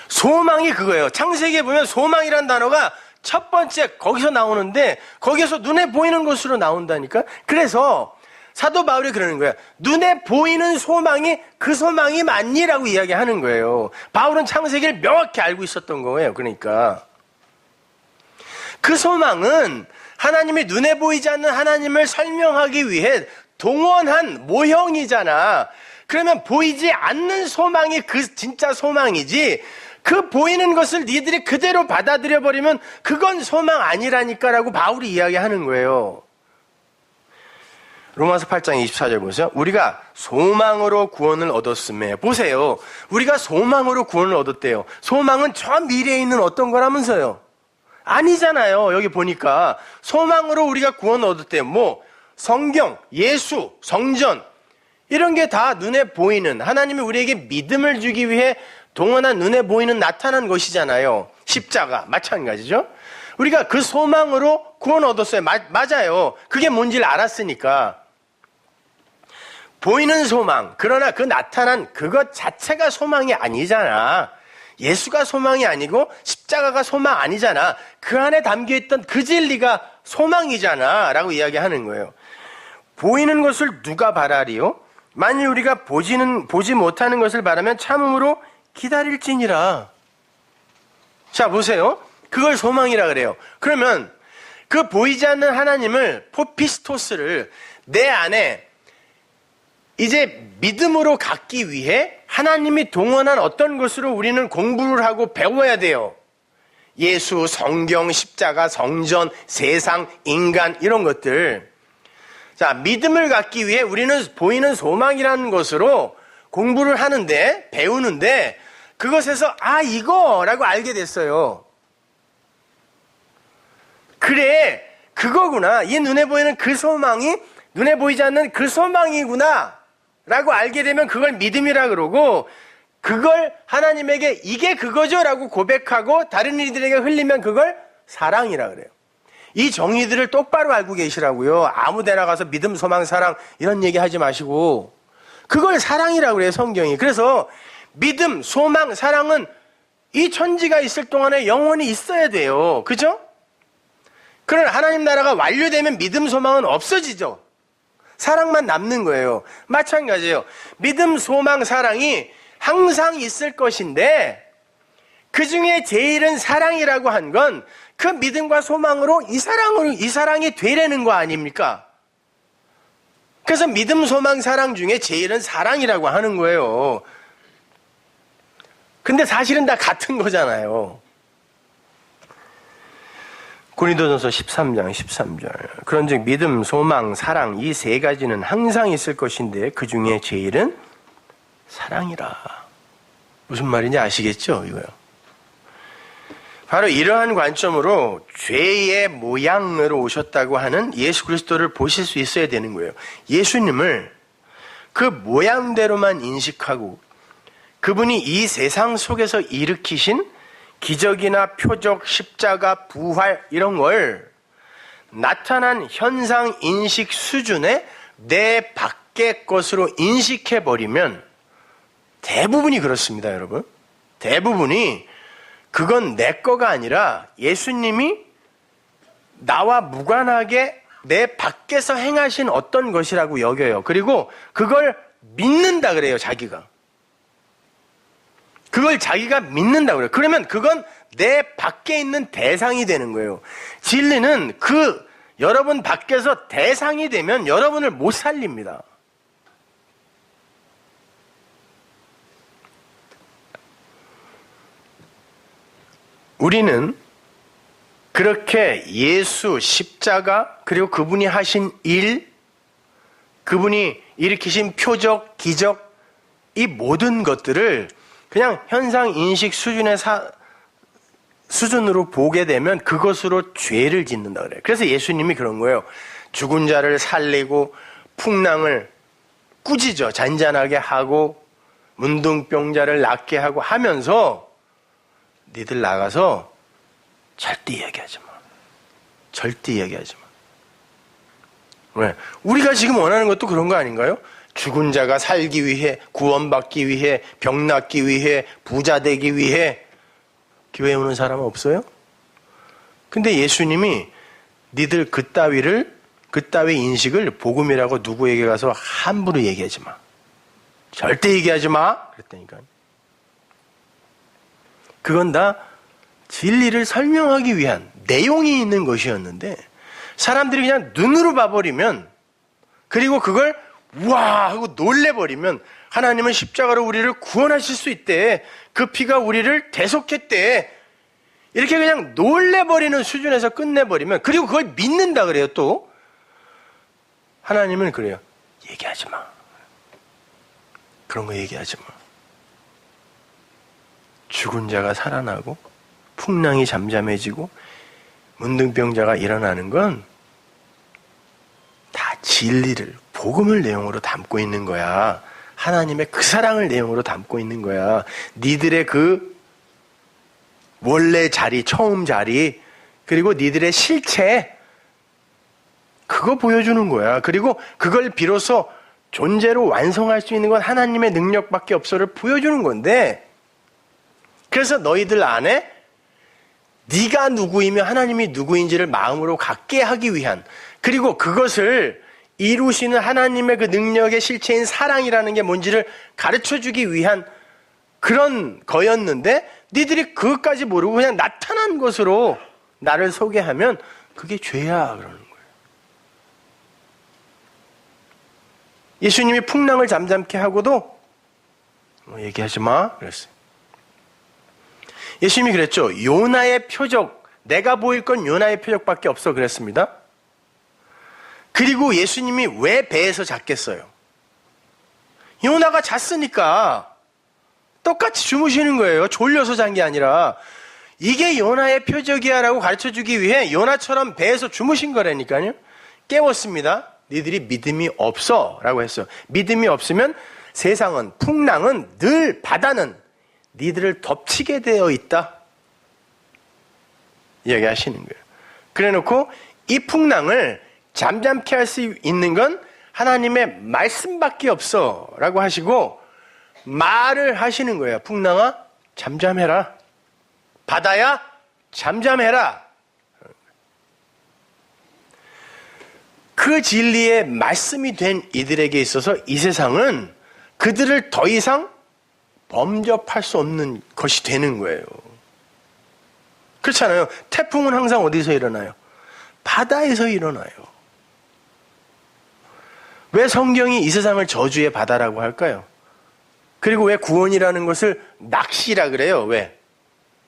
[SPEAKER 1] 소망이 그거예요. 창세기에 보면 소망이란 단어가 첫 번째 거기서 나오는데 거기서 눈에 보이는 것으로 나온다니까. 그래서 사도 바울이 그러는 거야. 눈에 보이는 소망이 그 소망이 맞니라고 이야기하는 거예요. 바울은 창세기를 명확히 알고 있었던 거예요. 그러니까 그 소망은 하나님이 눈에 보이지 않는 하나님을 설명하기 위해 동원한 모형이잖아. 그러면 보이지 않는 소망이 그 진짜 소망이지, 그 보이는 것을 니들이 그대로 받아들여 버리면 그건 소망 아니라니까라고 바울이 이야기하는 거예요. 로마서 8장 24절 보세요. 우리가 소망으로 구원을 얻었음에, 보세요. 우리가 소망으로 구원을 얻었대요. 소망은 저 미래에 있는 어떤 거라면서요. 아니잖아요. 여기 보니까 소망으로 우리가 구원을 얻었대요. 뭐 성경, 예수, 성전 이런 게 다 눈에 보이는, 하나님이 우리에게 믿음을 주기 위해 동원한 눈에 보이는 나타난 것이잖아요. 십자가 마찬가지죠. 우리가 그 소망으로 구원 얻었어요. 맞아요. 그게 뭔지를 알았으니까. 보이는 소망, 그러나 그 나타난 그것 자체가 소망이 아니잖아. 예수가 소망이 아니고 십자가가 소망 아니잖아. 그 안에 담겨있던 그 진리가 소망이잖아 라고 이야기하는 거예요. 보이는 것을 누가 바라리요? 만일 우리가 보지 못하는 것을 바라면 참음으로 기다릴지니라. 자 보세요. 그걸 소망이라 그래요. 그러면 그 보이지 않는 하나님을, 포피스토스를 내 안에 이제 믿음으로 갖기 위해 하나님이 동원한 어떤 것으로 우리는 공부를 하고 배워야 돼요. 예수, 성경, 십자가, 성전, 세상, 인간 이런 것들. 자, 믿음을 갖기 위해 우리는 보이는 소망이라는 것으로 공부를 하는데, 배우는데 그것에서 이거라고 알게 됐어요. 그래, 그거구나. 이 눈에 보이는 그 소망이 눈에 보이지 않는 그 소망이구나 라고 알게 되면 그걸 믿음이라 그러고, 그걸 하나님에게 이게 그거죠 라고 고백하고 다른 이들에게 흘리면 그걸 사랑이라 그래요. 이 정의들을 똑바로 알고 계시라고요. 아무 데나 가서 믿음, 소망, 사랑 이런 얘기 하지 마시고 그걸 사랑이라 그래요, 성경이. 그래서 믿음, 소망, 사랑은 이 천지가 있을 동안에 영원히 있어야 돼요. 그죠? 그러나 하나님 나라가 완료되면 믿음, 소망은 없어지죠. 사랑만 남는 거예요. 마찬가지예요. 믿음, 소망, 사랑이 항상 있을 것인데 그 중에 제일은 사랑이라고 한 건 그 믿음과 소망으로 이 사랑이 되려는 거 아닙니까? 그래서 믿음, 소망, 사랑 중에 제일은 사랑이라고 하는 거예요. 근데 사실은 다 같은 거잖아요. 고린도전서 13장 13절. 그런즉 믿음, 소망, 사랑 이 세 가지는 항상 있을 것인데 그 중에 제일은 사랑이라. 무슨 말인지 아시겠죠? 이거요. 바로 이러한 관점으로 죄의 모양으로 오셨다고 하는 예수 그리스도를 보실 수 있어야 되는 거예요. 예수님을 그 모양대로만 인식하고 그분이 이 세상 속에서 일으키신 기적이나 표적, 십자가, 부활 이런 걸 나타난 현상 인식 수준에 내 밖의 것으로 인식해버리면 대부분이 그렇습니다, 여러분. 대부분이 그건 내 거가 아니라 예수님이 나와 무관하게 내 밖에서 행하신 어떤 것이라고 여겨요. 그리고 그걸 믿는다 그래요, 자기가. 그걸 자기가 믿는다 그래요. 그러면 그건 내 밖에 있는 대상이 되는 거예요. 진리는 그 여러분 밖에서 대상이 되면 여러분을 못 살립니다. 우리는 그렇게 예수, 십자가, 그리고 그분이 하신 일, 그분이 일으키신 표적, 기적, 이 모든 것들을 그냥 현상 인식 수준으로 보게 되면 그것으로 죄를 짓는다 그래요. 그래서 예수님이 그런 거예요. 죽은 자를 살리고 풍랑을 꾸짖어 잔잔하게 하고 문둥병자를 낫게 하고 하면서 니들 나가서 절대 이야기하지 마. 절대 이야기하지 마. 왜? 우리가 지금 원하는 것도 그런 거 아닌가요? 죽은 자가 살기 위해, 구원받기 위해, 병 낫기 위해, 부자 되기 위해 교회에 오는 사람 없어요? 근데 예수님이 니들 그따위 인식을 복음이라고 누구에게 가서 함부로 얘기하지 마. 절대 얘기하지 마. 그랬다니까요. 그건 다 진리를 설명하기 위한 내용이 있는 것이었는데 사람들이 그냥 눈으로 봐버리면 그리고 그걸 우와 하고 놀래버리면 하나님은 십자가로 우리를 구원하실 수 있대. 그 피가 우리를 대속했대. 이렇게 그냥 놀래버리는 수준에서 끝내버리면 그리고 그걸 믿는다 그래요. 또 하나님은 그래요. 얘기하지 마. 그런 거 얘기하지 마. 죽은 자가 살아나고 풍랑이 잠잠해지고 문둥병자가 일어나는 건 다 진리를 복음을 내용으로 담고 있는 거야. 하나님의 그 사랑을 내용으로 담고 있는 거야. 니들의 그 원래 자리, 처음 자리, 그리고 니들의 실체, 그거 보여주는 거야. 그리고 그걸 비로소 존재로 완성할 수 있는 건 하나님의 능력밖에 없어를 보여주는 건데, 그래서 너희들 안에 네가 누구이며 하나님이 누구인지를 마음으로 갖게 하기 위한, 그리고 그것을 이루시는 하나님의 그 능력의 실체인 사랑이라는 게 뭔지를 가르쳐주기 위한 그런 거였는데 니들이 그것까지 모르고 그냥 나타난 것으로 나를 소개하면 그게 죄야 그러는 거예요. 예수님이 풍랑을 잠잠케 하고도 얘기하지 마 그랬어요. 예수님이 그랬죠. 요나의 표적, 내가 보일 건 요나의 표적밖에 없어 그랬습니다. 그리고 예수님이 왜 배에서 잤겠어요? 요나가 잤으니까 똑같이 주무시는 거예요. 졸려서 잔 게 아니라 이게 요나의 표적이야 라고 가르쳐주기 위해 요나처럼 배에서 주무신 거라니까요. 깨웠습니다. 니들이 믿음이 없어 라고 했어요. 믿음이 없으면 세상은, 풍랑은, 늘 바다는 니들을 덮치게 되어 있다 이야기하시는 거예요. 그래놓고 이 풍랑을 잠잠케 할 수 있는 건 하나님의 말씀밖에 없어 라고 하시고 말을 하시는 거예요. 풍랑아 잠잠해라. 바다야 잠잠해라. 그 진리의 말씀이 된 이들에게 있어서 이 세상은 그들을 더 이상 범접할 수 없는 것이 되는 거예요. 그렇잖아요. 태풍은 항상 어디서 일어나요? 바다에서 일어나요. 왜 성경이 이 세상을 저주의 바다라고 할까요? 그리고 왜 구원이라는 것을 낚시라 그래요? 왜?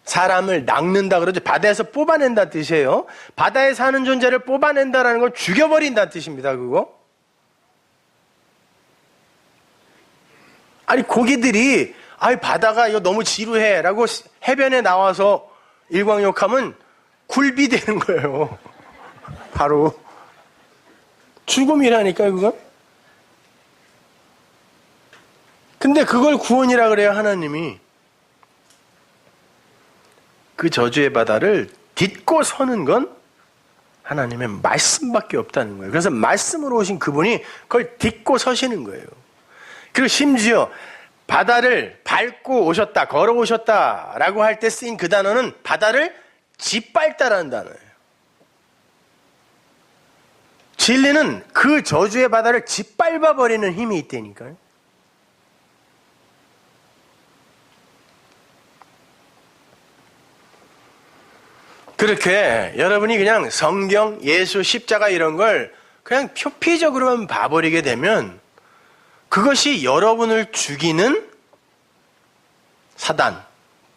[SPEAKER 1] 사람을 낚는다 그러죠. 바다에서 뽑아낸다는 뜻이에요. 바다에 사는 존재를 뽑아낸다라는 건 죽여버린다는 뜻입니다. 그거. 아니 고기들이 바다가 이거 너무 지루해 라고 해변에 나와서 일광욕하면 굴비 되는 거예요. 바로 죽음이라니까요. 그건. 근데 그걸 구원이라 그래요. 하나님이. 그 저주의 바다를 딛고 서는 건 하나님의 말씀밖에 없다는 거예요. 그래서 말씀으로 오신 그분이 그걸 딛고 서시는 거예요. 그리고 심지어 바다를 밟고 오셨다, 걸어오셨다라고 할 때 쓰인 그 단어는 바다를 짓밟다라는 단어예요. 진리는 그 저주의 바다를 짓밟아버리는 힘이 있다니까요. 그렇게 여러분이 그냥 성경, 예수, 십자가 이런 걸 그냥 표피적으로만 봐버리게 되면 그것이 여러분을 죽이는 사단,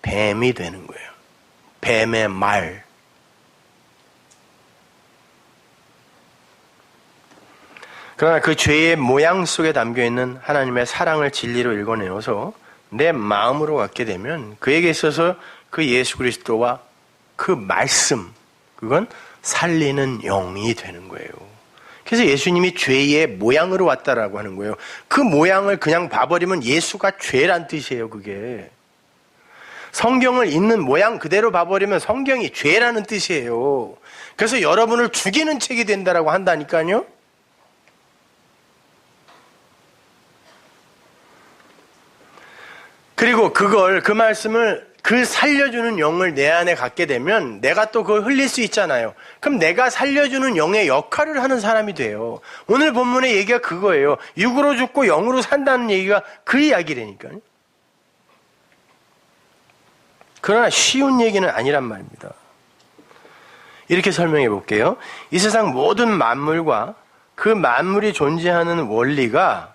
[SPEAKER 1] 뱀이 되는 거예요. 뱀의 말. 그러나 그 죄의 모양 속에 담겨있는 하나님의 사랑을 진리로 읽어내어서 내 마음으로 갖게 되면 그에게 있어서 그 예수 그리스도와 그 말씀, 그건 살리는 영이 되는 거예요. 그래서 예수님이 죄의 모양으로 왔다라고 하는 거예요. 그 모양을 그냥 봐버리면 예수가 죄란 뜻이에요, 그게. 성경을 읽는 모양 그대로 봐버리면 성경이 죄라는 뜻이에요. 그래서 여러분을 죽이는 책이 된다라고 한다니까요. 그리고 그 말씀을, 그 살려주는 영을 내 안에 갖게 되면 내가 또 그걸 흘릴 수 있잖아요. 그럼 내가 살려주는 영의 역할을 하는 사람이 돼요. 오늘 본문의 얘기가 그거예요. 육으로 죽고 영으로 산다는 얘기가 그 이야기라니까요. 그러나 쉬운 얘기는 아니란 말입니다. 이렇게 설명해 볼게요. 이 세상 모든 만물과 그 만물이 존재하는 원리가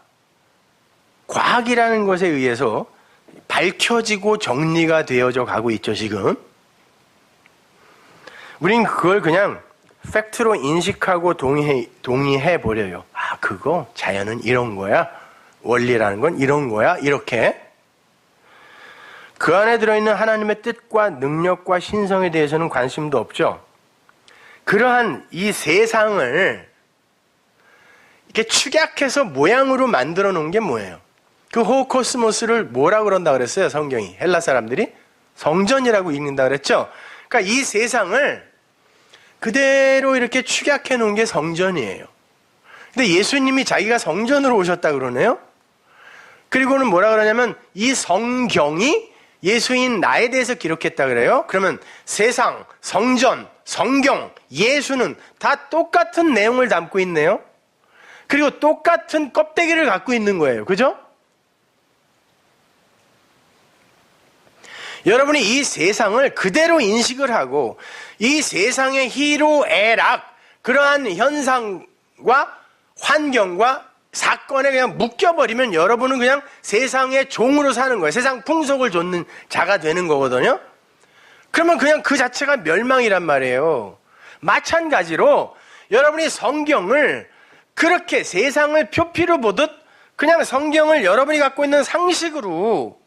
[SPEAKER 1] 과학이라는 것에 의해서 밝혀지고 정리가 되어져 가고 있죠, 지금. 우린 그걸 그냥 팩트로 인식하고 동의해 버려요. 아, 그거 자연은 이런 거야. 원리라는 건 이런 거야. 이렇게. 그 안에 들어있는 하나님의 뜻과 능력과 신성에 대해서는 관심도 없죠. 그러한 이 세상을 이렇게 축약해서 모양으로 만들어 놓은 게 뭐예요? 그 호코스모스를 뭐라고 그런다 그랬어요, 성경이? 헬라 사람들이? 성전이라고 읽는다 그랬죠? 그러니까 이 세상을 그대로 이렇게 축약해 놓은 게 성전이에요. 근데 예수님이 자기가 성전으로 오셨다 그러네요? 그리고는 뭐라 그러냐면 이 성경이 예수인 나에 대해서 기록했다 그래요? 그러면 세상, 성전, 성경, 예수는 다 똑같은 내용을 담고 있네요? 그리고 똑같은 껍데기를 갖고 있는 거예요. 그죠? 여러분이 이 세상을 그대로 인식을 하고 이 세상의 희로애락, 그러한 현상과 환경과 사건에 그냥 묶여버리면 여러분은 그냥 세상의 종으로 사는 거예요. 세상 풍속을 좇는 자가 되는 거거든요. 그러면 그냥 그 자체가 멸망이란 말이에요. 마찬가지로 여러분이 성경을 그렇게 세상을 표피로 보듯 그냥 성경을 여러분이 갖고 있는 상식으로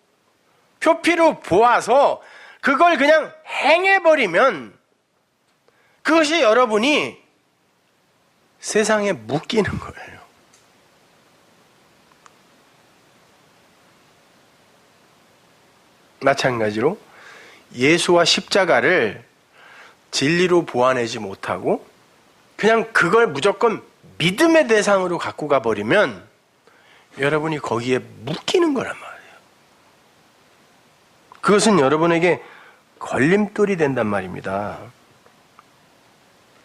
[SPEAKER 1] 표피로 보아서 그걸 그냥 행해버리면 그것이 여러분이 세상에 묶이는 거예요. 마찬가지로 예수와 십자가를 진리로 보아내지 못하고 그냥 그걸 무조건 믿음의 대상으로 갖고 가버리면 여러분이 거기에 묶이는 거란 말이에요. 그것은 여러분에게 걸림돌이 된단 말입니다.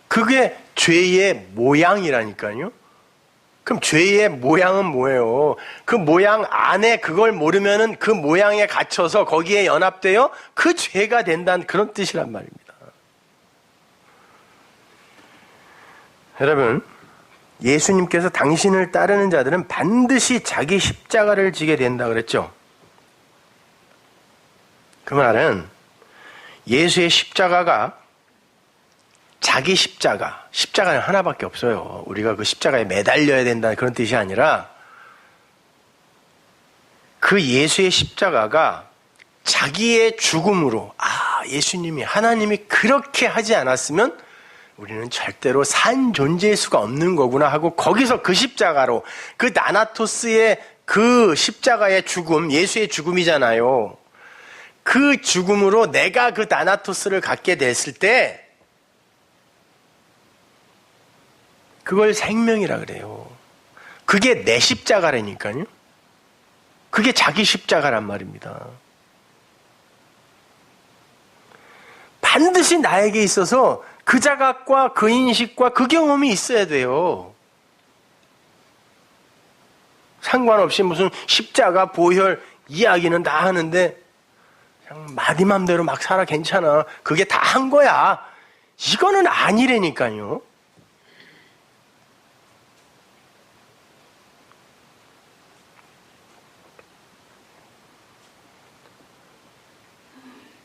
[SPEAKER 1] 그게 죄의 모양이라니까요. 그럼 죄의 모양은 뭐예요? 그 모양 안에 그걸 모르면은 그 모양에 갇혀서 거기에 연합되어 그 죄가 된다는 그런 뜻이란 말입니다. 여러분, 예수님께서 당신을 따르는 자들은 반드시 자기 십자가를 지게 된다 그랬죠? 그 말은 예수의 십자가가 자기 십자가는 하나밖에 없어요. 우리가 그 십자가에 매달려야 된다는 그런 뜻이 아니라 그 예수의 십자가가 자기의 죽음으로, 예수님이, 하나님이 그렇게 하지 않았으면 우리는 절대로 산 존재일 수가 없는 거구나 하고 거기서 그 십자가로, 그 나나토스의 그 십자가의 죽음, 예수의 죽음이잖아요. 그 죽음으로 내가 그 나나토스를 갖게 됐을 때 그걸 생명이라 그래요. 그게 내 십자가라니까요. 그게 자기 십자가란 말입니다. 반드시 나에게 있어서 그 자각과 그 인식과 그 경험이 있어야 돼요. 상관없이 무슨 십자가, 보혈 이야기는 다 하는데 그냥 마디 맘대로 막 살아, 괜찮아, 그게 다 한 거야, 이거는 아니라니까요.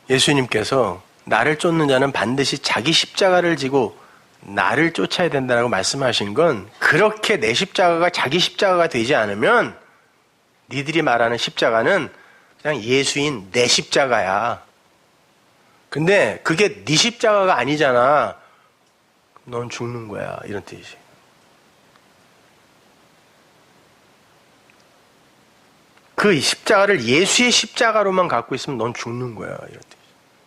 [SPEAKER 1] 예수님께서 나를 쫓는 자는 반드시 자기 십자가를 지고 나를 쫓아야 된다고 말씀하신 건, 그렇게 내 십자가가 자기 십자가가 되지 않으면 니들이 말하는 십자가는 그냥 예수인 내 십자가야. 근데 그게 네 십자가가 아니잖아. 넌 죽는 거야, 이런 뜻이에요. 그 십자가를 예수의 십자가로만 갖고 있으면 넌 죽는 거야. 이렇게.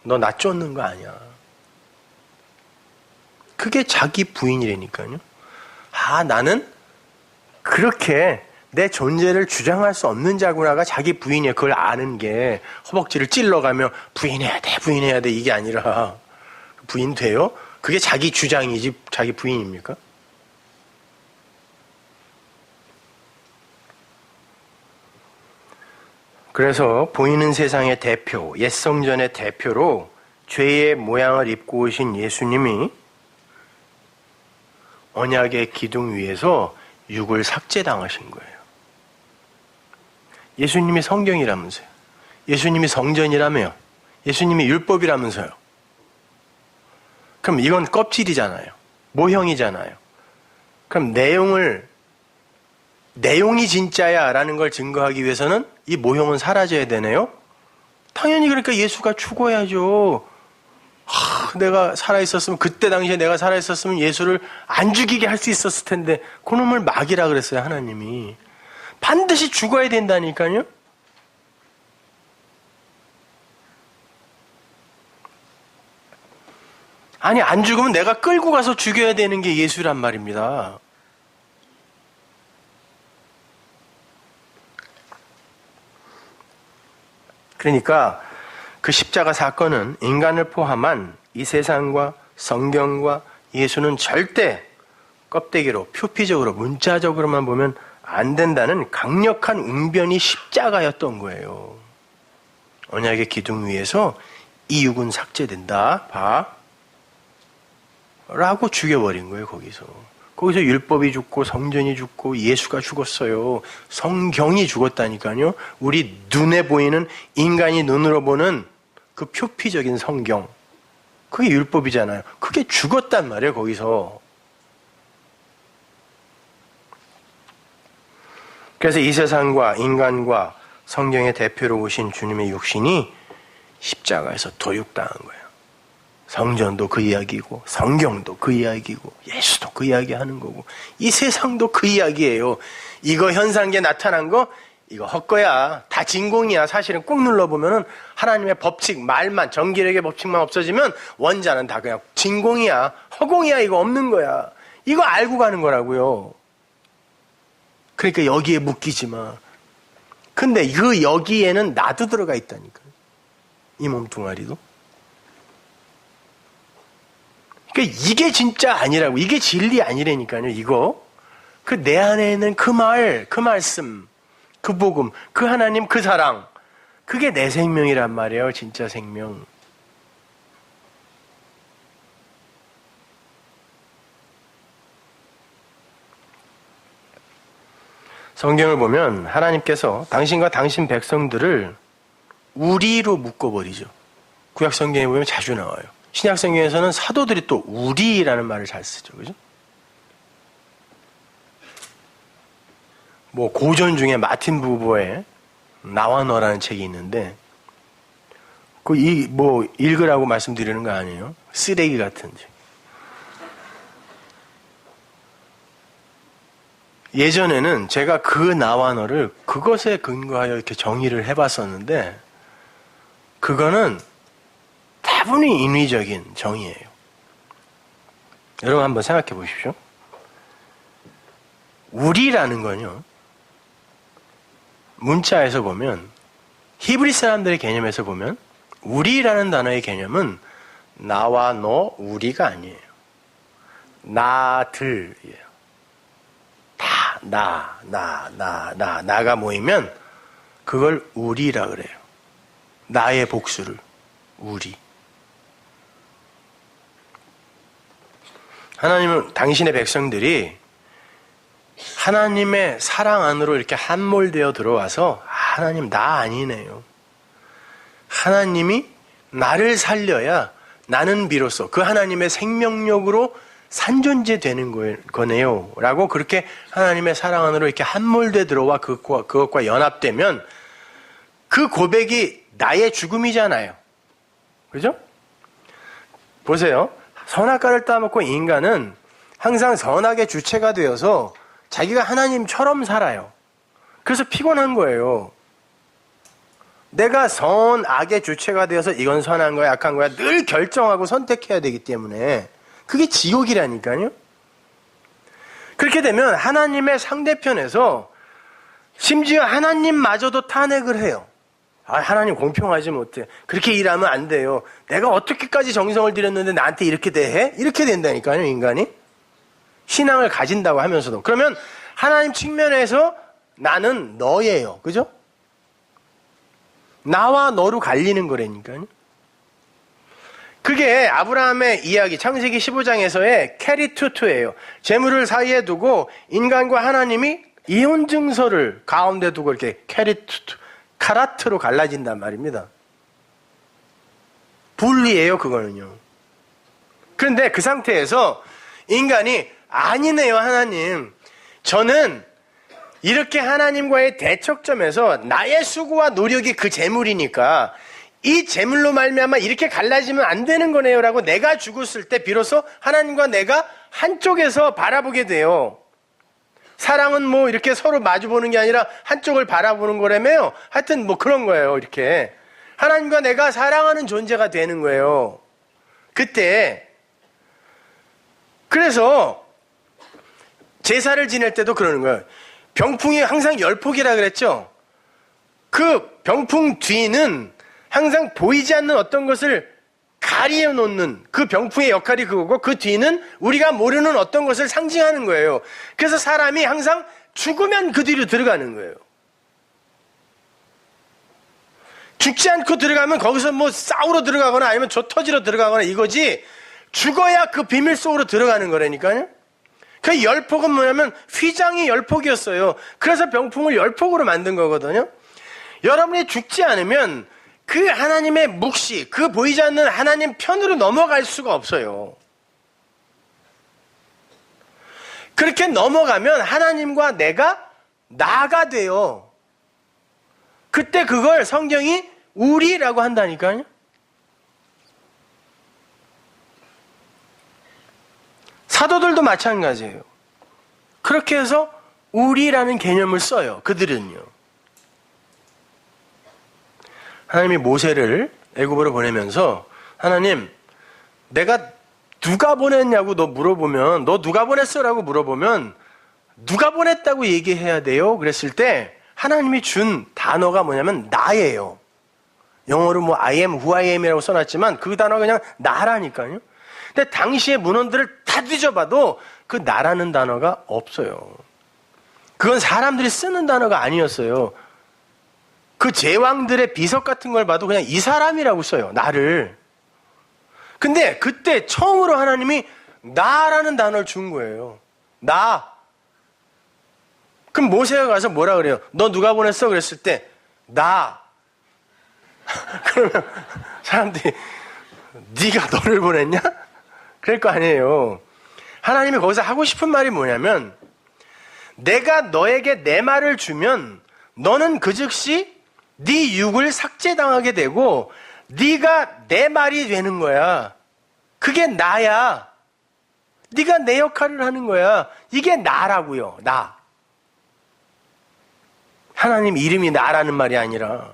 [SPEAKER 1] 너 나 쫓는 거 아니야. 그게 자기 부인이라니까요. 나는 그렇게 내 존재를 주장할 수 없는 자구나가 자기 부인이야. 그걸 아는 게 허벅지를 찔러가며 부인해야 돼, 부인해야 돼 이게 아니라 부인 돼요? 그게 자기 주장이지 자기 부인입니까? 그래서 보이는 세상의 대표, 옛 성전의 대표로 죄의 모양을 입고 오신 예수님이 언약의 기둥 위에서 육을 삭제당하신 거예요. 예수님이 성경이라면서요. 예수님이 성전이라며요. 예수님이 율법이라면서요. 그럼 이건 껍질이잖아요. 모형이잖아요. 그럼 내용이 진짜야 라는 걸 증거하기 위해서는 이 모형은 사라져야 되네요. 당연히 그러니까 예수가 죽어야죠. 내가 살아있었으면, 그때 당시에 내가 살아있었으면 예수를 안 죽이게 할 수 있었을 텐데 그놈을 막이라 그랬어요. 하나님이 반드시 죽어야 된다니까요. 아니 안 죽으면 내가 끌고 가서 죽여야 되는 게 예수란 말입니다. 그러니까 그 십자가 사건은 인간을 포함한 이 세상과 성경과 예수는 절대 껍데기로 표피적으로 문자적으로만 보면 안 된다는 강력한 웅변이 십자가였던 거예요. 언약의 기둥 위에서 이 육은 삭제된다. 봐. 라고 죽여버린 거예요. 거기서 율법이 죽고 성전이 죽고 예수가 죽었어요. 성경이 죽었다니까요. 우리 눈에 보이는 인간이 눈으로 보는 그 표피적인 성경, 그게 율법이잖아요. 그게 죽었단 말이에요. 거기서. 그래서 이 세상과 인간과 성경의 대표로 오신 주님의 육신이 십자가에서 도육당한 거예요. 성전도 그 이야기고 성경도 그 이야기고 예수도 그 이야기 하는 거고 이 세상도 그 이야기예요. 이거 현상계 나타난 거 이거 헛거야. 다 진공이야. 사실은 꾹 눌러보면은 하나님의 법칙, 말만, 정기력의 법칙만 없어지면 원자는 다 그냥 진공이야. 허공이야. 이거 없는 거야. 이거 알고 가는 거라고요. 그러니까 여기에 묶이지 마. 근데 그 여기에는 나도 들어가 있다니까요. 이 몸뚱아리도. 그러니까 이게 진짜 아니라고. 이게 진리 아니라니까요. 이거. 그 내 안에 있는 그 말, 그 말씀, 그 복음, 그 하나님, 그 사랑. 그게 내 생명이란 말이에요. 진짜 생명. 성경을 보면 하나님께서 당신과 당신 백성들을 우리로 묶어버리죠. 구약 성경에 보면 자주 나와요. 신약 성경에서는 사도들이 또 우리라는 말을 잘 쓰죠. 그죠? 뭐 고전 중에 마틴 부버의 나와 너라는 책이 있는데 뭐 읽으라고 말씀드리는 거 아니에요? 쓰레기 같은 책. 예전에는 제가 그 나와 너를 그것에 근거하여 이렇게 정의를 해봤었는데 그거는 다분히 인위적인 정의예요. 여러분 한번 생각해 보십시오. 우리라는 건요. 문자에서 보면 히브리 사람들의 개념에서 보면 우리라는 단어의 개념은 나와 너, 우리가 아니에요. 나들이에요. 다 나가 모이면 그걸 우리라 그래요. 나의 복수를 우리. 하나님은 당신의 백성들이 하나님의 사랑 안으로 이렇게 함몰되어 들어와서 하나님 나 아니네요. 하나님이 나를 살려야 나는 비로소 그 하나님의 생명력으로 산존재되는 거네요. 라고 그렇게 하나님의 사랑 안으로 이렇게 함몰돼 들어와 그것과 연합되면 그 고백이 나의 죽음이잖아요. 그죠? 보세요. 선악과를 따먹고 인간은 항상 선악의 주체가 되어서 자기가 하나님처럼 살아요. 그래서 피곤한 거예요. 내가 선, 악의 주체가 되어서 이건 선한 거야, 악한 거야 늘 결정하고 선택해야 되기 때문에 그게 지옥이라니까요. 그렇게 되면 하나님의 상대편에서 심지어 하나님마저도 탄핵을 해요. 하나님 공평하지 못해. 그렇게 일하면 안 돼요. 내가 어떻게까지 정성을 들였는데 나한테 이렇게 대해? 이렇게 된다니까요, 인간이. 신앙을 가진다고 하면서도. 그러면 하나님 측면에서 나는 너예요. 그죠? 나와 너로 갈리는 거라니까요. 그게 아브라함의 이야기, 창세기 15장에서의 캐리투투예요. 재물을 사이에 두고 인간과 하나님이 이혼 증서를 가운데 두고 이렇게 캐리투투, 카라트로 갈라진단 말입니다. 분리예요, 그거는요. 그런데 그 상태에서 인간이 아니네요, 하나님. 저는 이렇게 하나님과의 대척점에서 나의 수고와 노력이 그 재물이니까 이 재물로 말미암아 이렇게 갈라지면 안 되는 거네요 라고 내가 죽었을 때 비로소 하나님과 내가 한쪽에서 바라보게 돼요. 사랑은 뭐 이렇게 서로 마주보는 게 아니라 한쪽을 바라보는 거라며요. 하여튼 뭐 그런 거예요. 이렇게 하나님과 내가 사랑하는 존재가 되는 거예요. 그때 그래서 제사를 지낼 때도 그러는 거예요. 병풍이 항상 10폭이라 그랬죠. 그 병풍 뒤는 항상 보이지 않는 어떤 것을 가리어 놓는 그 병풍의 역할이 그거고 그 뒤는 우리가 모르는 어떤 것을 상징하는 거예요. 그래서 사람이 항상 죽으면 그 뒤로 들어가는 거예요. 죽지 않고 들어가면 거기서 뭐 싸우러 들어가거나 아니면 조 터지러 들어가거나 이거지 죽어야 그 비밀 속으로 들어가는 거라니까요. 그 열폭은 뭐냐면 휘장이 열폭이었어요. 그래서 병풍을 열폭으로 만든 거거든요. 여러분이 죽지 않으면 그 하나님의 묵시, 그 보이지 않는 하나님 편으로 넘어갈 수가 없어요. 그렇게 넘어가면 하나님과 내가 나가 돼요. 그때 그걸 성경이 우리라고 한다니까요. 사도들도 마찬가지예요. 그렇게 해서 우리라는 개념을 써요. 그들은요. 하나님이 모세를 애굽으로 보내면서 하나님 내가 누가 보냈냐고 너 물어보면 너 누가 보냈어라고 물어보면 누가 보냈다고 얘기해야 돼요. 그랬을 때 하나님이 준 단어가 뭐냐면 나예요. 영어로 뭐 I am who I am이라고 써놨지만 그 단어가 그냥 나라니까요. 근데 당시의 문헌들을 다 뒤져봐도 그 나라는 단어가 없어요. 그건 사람들이 쓰는 단어가 아니었어요. 그 제왕들의 비석 같은 걸 봐도 그냥 이 사람이라고 써요. 나를. 근데 그때 처음으로 하나님이 나라는 단어를 준 거예요. 나. 그럼 모세가 가서 뭐라 그래요? 너 누가 보냈어? 그랬을 때 나. 그러면 사람들이 네가 너를 보냈냐? 그럴 거 아니에요. 하나님이 거기서 하고 싶은 말이 뭐냐면 내가 너에게 내 말을 주면 너는 그 즉시 네 육을 삭제당하게 되고 네가 내 말이 되는 거야. 그게 나야. 네가 내 역할을 하는 거야. 이게 나라고요. 나. 하나님 이름이 나라는 말이 아니라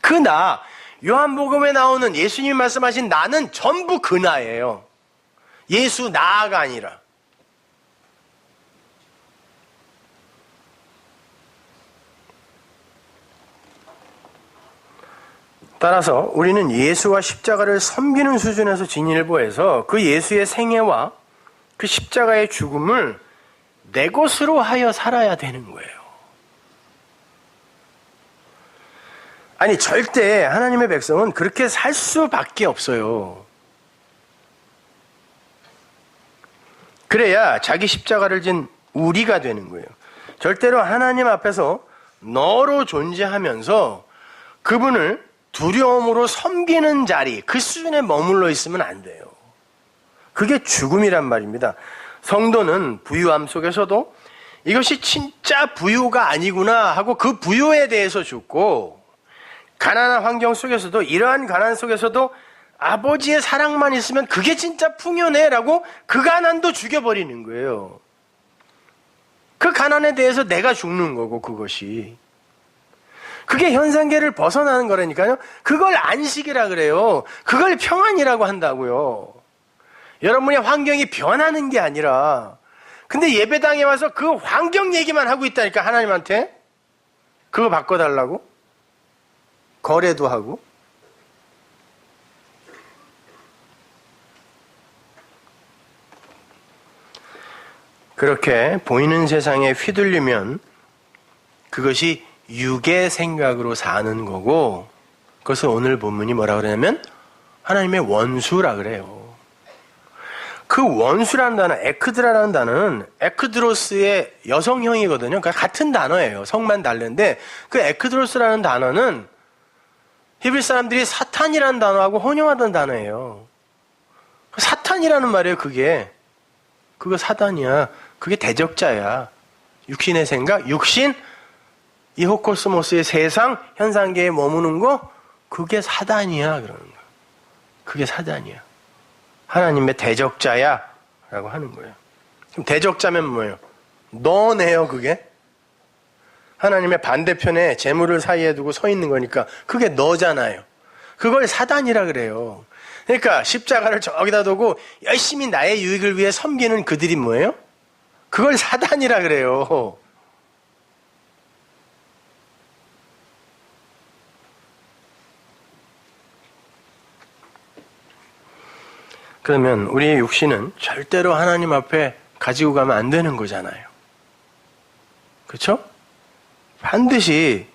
[SPEAKER 1] 그 나. 요한복음에 나오는 예수님이 말씀하신 나는 전부 그 나예요. 예수 나가 아니라. 따라서 우리는 예수와 십자가를 섬기는 수준에서 진일보해서 그 예수의 생애와 그 십자가의 죽음을 내 것으로 하여 살아야 되는 거예요. 아니 절대 하나님의 백성은 그렇게 살 수밖에 없어요. 그래야 자기 십자가를 진 우리가 되는 거예요. 절대로 하나님 앞에서 너로 존재하면서 그분을 두려움으로 섬기는 자리, 그 수준에 머물러 있으면 안 돼요. 그게 죽음이란 말입니다. 성도는 부유함 속에서도 이것이 진짜 부유가 아니구나 하고 그 부유에 대해서 죽고, 가난한 환경 속에서도 이러한 가난 속에서도 아버지의 사랑만 있으면 그게 진짜 풍요네 라고 그 가난도 죽여버리는 거예요. 그 가난에 대해서 내가 죽는 거고 그것이. 그게 현상계를 벗어나는 거라니까요. 그걸 안식이라 그래요. 그걸 평안이라고 한다고요. 여러분의 환경이 변하는 게 아니라, 근데 예배당에 와서 그 환경 얘기만 하고 있다니까, 하나님한테. 그거 바꿔달라고? 거래도 하고. 그렇게 보이는 세상에 휘둘리면 그것이 육의 생각으로 사는 거고, 그것을 오늘 본문이 뭐라 그러냐면 하나님의 원수라 그래요. 그 원수라는 단어, 에크드라라는 단어는 에크드로스의 여성형이거든요. 그러니까 같은 단어예요. 성만 다른데 그 에크드로스라는 단어는 히브리 사람들이 사탄이라는 단어하고 혼용하던 단어예요. 사탄이라는 말이에요. 그거 사단이야. 그게 대적자야. 육신의 생각, 육신, 이 호코스모스의 세상, 현상계에 머무는 거, 그게 사단이야. 그러는 거야. 그게 사단이야. 하나님의 대적자야 라고 하는 거예요. 그럼 대적자면 뭐예요? 너네요. 그게 하나님의 반대편에 재물을 사이에 두고 서 있는 거니까 그게 너잖아요. 그걸 사단이라 그래요. 그러니까 십자가를 저기다 두고 열심히 나의 유익을 위해 섬기는 그들이 뭐예요? 그걸 사단이라 그래요. 그러면 우리의 육신은 절대로 하나님 앞에 가지고 가면 안 되는 거잖아요. 그렇죠? 반드시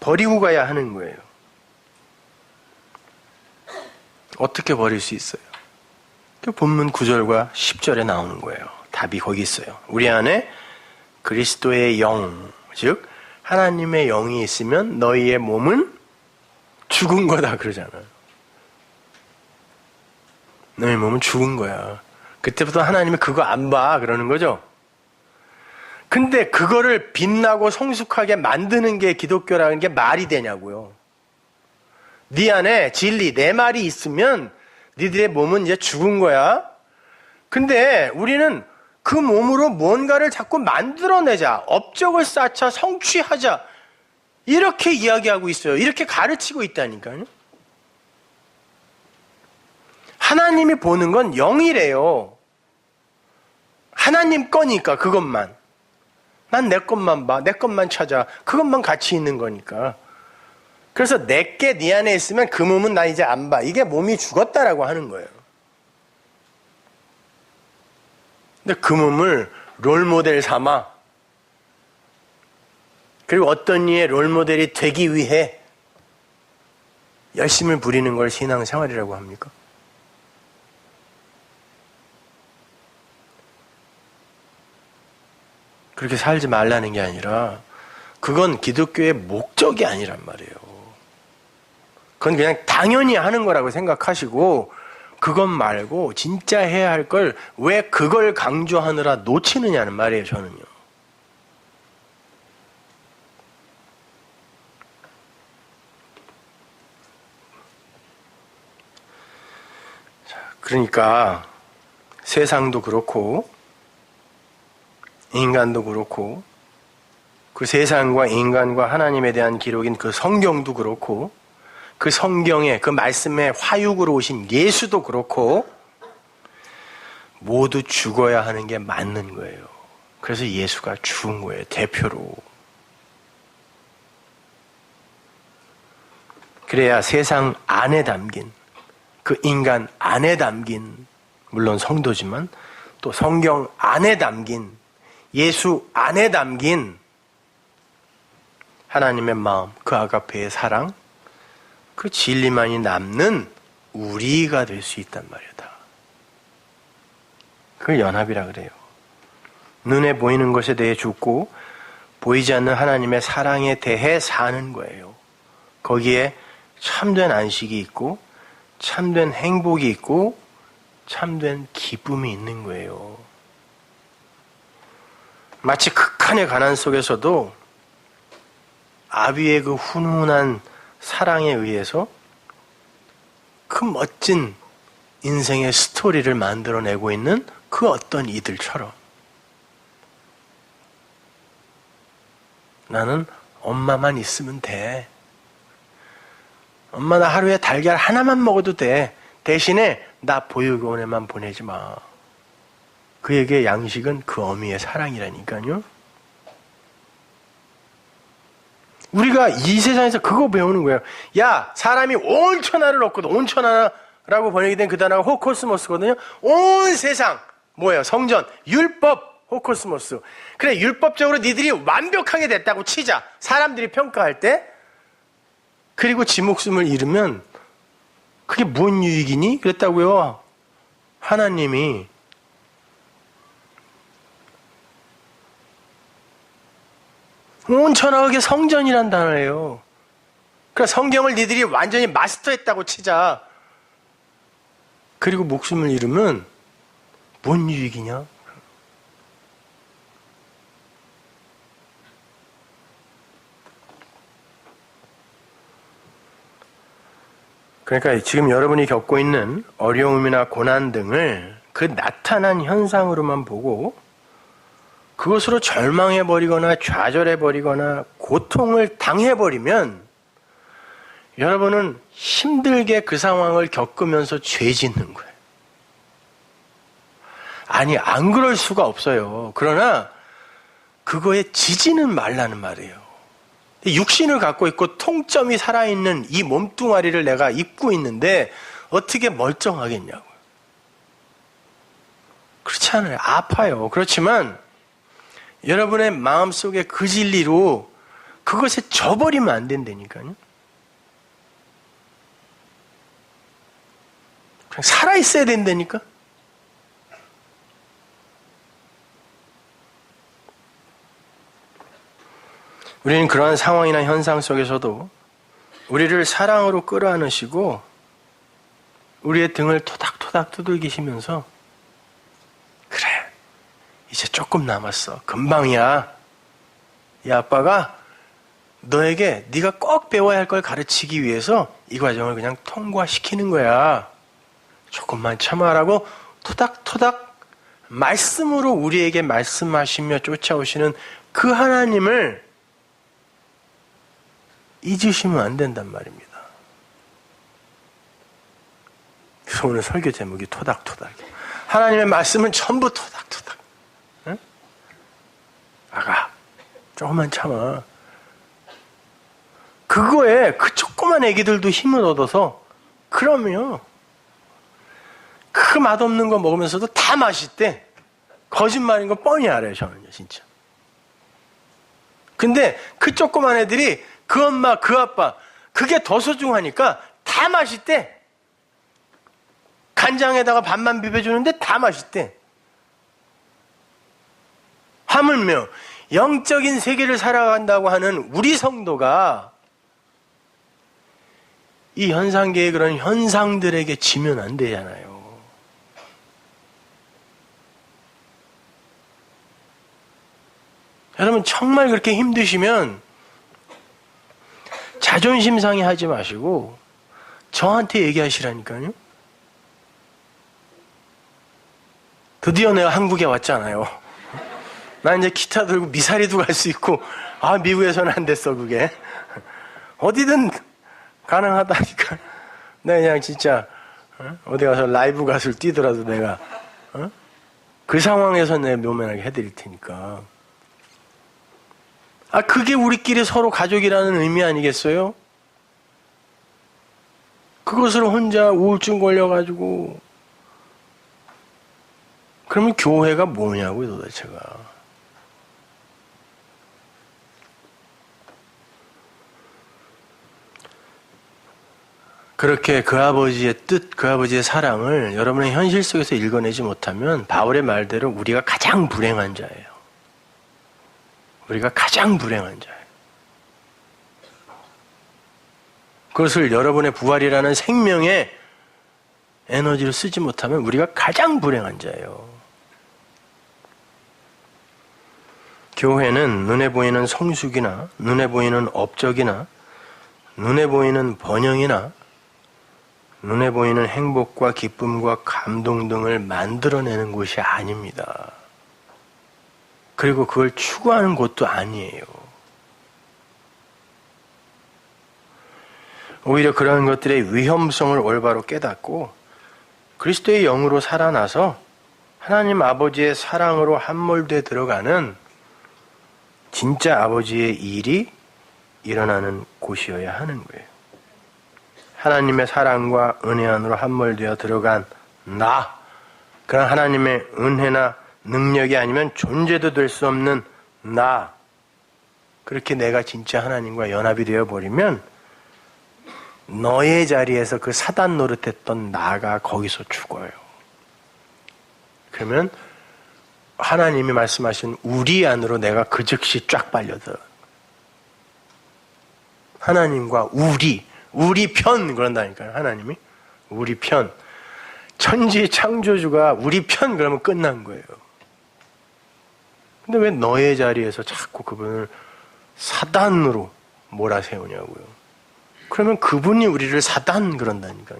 [SPEAKER 1] 버리고 가야 하는 거예요. 어떻게 버릴 수 있어요? 그 본문 9절과 10절에 나오는 거예요. 답이 거기 있어요. 우리 안에 그리스도의 영, 즉 하나님의 영이 있으면 너희의 몸은 죽은 거다 그러잖아요. 너희 몸은 죽은 거야. 그때부터 하나님이 그거 안 봐 그러는 거죠. 근데 그거를 빛나고 성숙하게 만드는 게 기독교라는 게 말이 되냐고요. 네 안에 진리, 내 말이 있으면 니들의 몸은 이제 죽은 거야. 근데 우리는 그 몸으로 뭔가를 자꾸 만들어내자, 업적을 쌓자, 성취하자, 이렇게 이야기하고 있어요. 이렇게 가르치고 있다니까요. 하나님이 보는 건 영이래요. 하나님 거니까 그것만. 난 내 것만 봐. 내 것만 찾아. 그것만 가치 있는 거니까. 그래서 내게 네 안에 있으면 그 몸은 나 이제 안 봐. 이게 몸이 죽었다라고 하는 거예요. 근데 그 몸을 롤모델 삼아, 그리고 어떤 이의 롤모델이 되기 위해 열심을 부리는 걸 신앙생활이라고 합니까? 그렇게 살지 말라는 게 아니라 그건 기독교의 목적이 아니란 말이에요. 그건 그냥 당연히 하는 거라고 생각하시고 그것 말고 진짜 해야 할 걸 왜 그걸 강조하느라 놓치느냐는 말이에요. 저는요. 그러니까 세상도 그렇고 인간도 그렇고 그 세상과 인간과 하나님에 대한 기록인 그 성경도 그렇고 그 성경에 그 말씀의 화육으로 오신 예수도 그렇고 모두 죽어야 하는 게 맞는 거예요. 그래서 예수가 죽은 거예요. 대표로. 그래야 세상 안에 담긴 그 인간 안에 담긴 물론 성도지만 또 성경 안에 담긴 예수 안에 담긴 하나님의 마음, 그 아가페의 사랑, 그 진리만이 남는 우리가 될 수 있단 말이다. 그걸 연합이라 그래요. 눈에 보이는 것에 대해 죽고 보이지 않는 하나님의 사랑에 대해 사는 거예요. 거기에 참된 안식이 있고 참된 행복이 있고 참된 기쁨이 있는 거예요. 마치 극한의 가난 속에서도 아비의 그 훈훈한 사랑에 의해서 그 멋진 인생의 스토리를 만들어내고 있는 그 어떤 이들처럼 나는 엄마만 있으면 돼. 엄마 나 하루에 달걀 하나만 먹어도 돼. 대신에 나 보육원에만 보내지 마. 그에게 양식은 그 어미의 사랑이라니까요. 우리가 이 세상에서 그거 배우는 거예요. 야, 사람이 온 천하를 얻거든. 온 천하라고 번역이 된 그 단어가 호코스모스거든요. 온 세상, 뭐예요? 성전, 율법, 호코스모스. 그래, 율법적으로 니들이 완벽하게 됐다고 치자. 사람들이 평가할 때. 그리고 지 목숨을 잃으면 그게 뭔 유익이니? 그랬다고요. 하나님이. 온 천하가 그게 성전이란 단어예요. 그러니까 성경을 니들이 완전히 마스터했다고 치자. 그리고 목숨을 잃으면 뭔 유익이냐? 그러니까 지금 여러분이 겪고 있는 어려움이나 고난 등을 그 나타난 현상으로만 보고 그것으로 절망해버리거나 좌절해버리거나 고통을 당해버리면 여러분은 힘들게 그 상황을 겪으면서 죄 짓는 거예요. 아니, 안 그럴 수가 없어요. 그러나 그거에 지지는 말라는 말이에요. 육신을 갖고 있고 통점이 살아있는 이 몸뚱아리를 내가 입고 있는데 어떻게 멀쩡하겠냐고요. 그렇지 않아요. 아파요. 그렇지만 여러분의 마음속에 그 진리로 그것에 져버리면 안 된다니까요. 그냥 살아있어야 된다니까. 우리는 그러한 상황이나 현상 속에서도 우리를 사랑으로 끌어안으시고 우리의 등을 토닥토닥 두들기시면서 그래, 이제 조금 남았어. 금방이야. 이 아빠가 너에게 네가 꼭 배워야 할 걸 가르치기 위해서 이 과정을 그냥 통과시키는 거야. 조금만 참아라고 토닥토닥 말씀으로 우리에게 말씀하시며 쫓아오시는 그 하나님을 잊으시면 안 된단 말입니다. 그래서 오늘 설교 제목이 토닥토닥. 하나님의 말씀은 전부 토닥토닥. 응? 아가, 조금만 참아. 그거에 그 조그만 애기들도 힘을 얻어서 그러면 그 맛없는 거 먹으면서도 다 맛있대. 거짓말인 거 뻔히 알아요, 저는요, 진짜. 근데 그 조그만 애들이 그 엄마, 그 아빠, 그게 더 소중하니까 다 맛있대. 간장에다가 밥만 비벼주는데 다 맛있대. 하물며 영적인 세계를 살아간다고 하는 우리 성도가 이 현상계의 그런 현상들에게 지면 안 되잖아요. 여러분 정말 그렇게 힘드시면 자존심 상해하지 마시고 저한테 얘기하시라니까요. 드디어 내가 한국에 왔잖아요. 나 이제 기타 들고 미사리도 갈 수 있고, 아, 미국에서는 안 됐어, 그게. 어디든 가능하다니까. 내가 그냥 진짜 어디 가서 라이브 가수를 뛰더라도 내가 그 상황에서 내 묘면하게 해드릴 테니까. 아, 그게 우리끼리 서로 가족이라는 의미 아니겠어요? 그것으로 혼자 우울증 걸려가지고 그러면 교회가 뭐냐고요, 도대체가. 그렇게 그 아버지의 뜻, 그 아버지의 사랑을 여러분의 현실 속에서 읽어내지 못하면 바울의 말대로 우리가 가장 불행한 자예요. 우리가 가장 불행한 자예요. 그것을 여러분의 부활이라는 생명의 에너지를 쓰지 못하면 우리가 가장 불행한 자예요. 교회는 눈에 보이는 성숙이나 눈에 보이는 업적이나 눈에 보이는 번영이나 눈에 보이는 행복과 기쁨과 감동 등을 만들어내는 곳이 아닙니다. 그리고 그걸 추구하는 곳도 아니에요. 오히려 그런 것들의 위험성을 올바로 깨닫고 그리스도의 영으로 살아나서 하나님 아버지의 사랑으로 함몰돼 들어가는 진짜 아버지의 일이 일어나는 곳이어야 하는 거예요. 하나님의 사랑과 은혜 안으로 함몰되어 들어간 나, 그런 하나님의 은혜나 능력이 아니면 존재도 될 수 없는 나, 그렇게 내가 진짜 하나님과 연합이 되어버리면 너의 자리에서 그 사단 노릇했던 나가 거기서 죽어요. 그러면 하나님이 말씀하신 우리 안으로 내가 그 즉시 쫙 빨려들어. 하나님과 우리 편 그런다니까요. 하나님이 우리 편. 천지 창조주가 우리 편 그러면 끝난 거예요. 근데 왜 너의 자리에서 자꾸 그분을 사단으로 몰아세우냐고요. 그러면 그분이 우리를 사단 그런다니까요.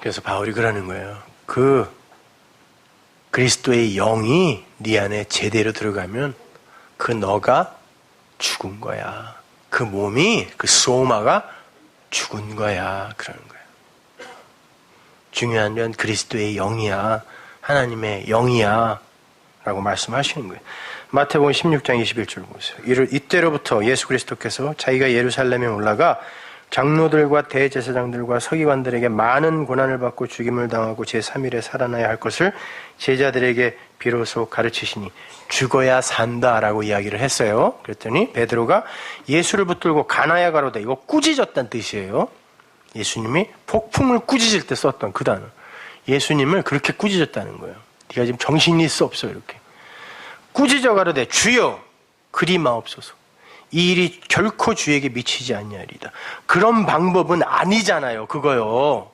[SPEAKER 1] 그래서 바울이 그러는 거예요. 그 그리스도의 영이 네 안에 제대로 들어가면 그 너가 죽은 거야. 그 몸이, 그 소마가 죽은 거야. 그러는 거예요. 중요한 건 그리스도의 영이야. 하나님의 영이야. 라고 말씀하시는 거예요. 마태복음 16장 21절 보세요. 이때로부터 예수 그리스도께서 자기가 예루살렘에 올라가 장로들과 대제사장들과 서기관들에게 많은 고난을 받고 죽임을 당하고 제3일에 살아나야 할 것을 제자들에게 비로소 가르치시니 죽어야 산다라고 이야기를 했어요. 그랬더니 베드로가 예수를 붙들고 가나야 가로되, 이거 꾸짖었다는 뜻이에요. 예수님이 폭풍을 꾸짖을 때 썼던 그 단어. 예수님을 그렇게 꾸짖었다는 거예요. 네가 지금 정신이 있어 없어 이렇게. 꾸짖어 가로되 주여 그리 마옵소서. 이 일이 결코 주에게 미치지 아니하리이다. 그런 방법은 아니잖아요. 그거요.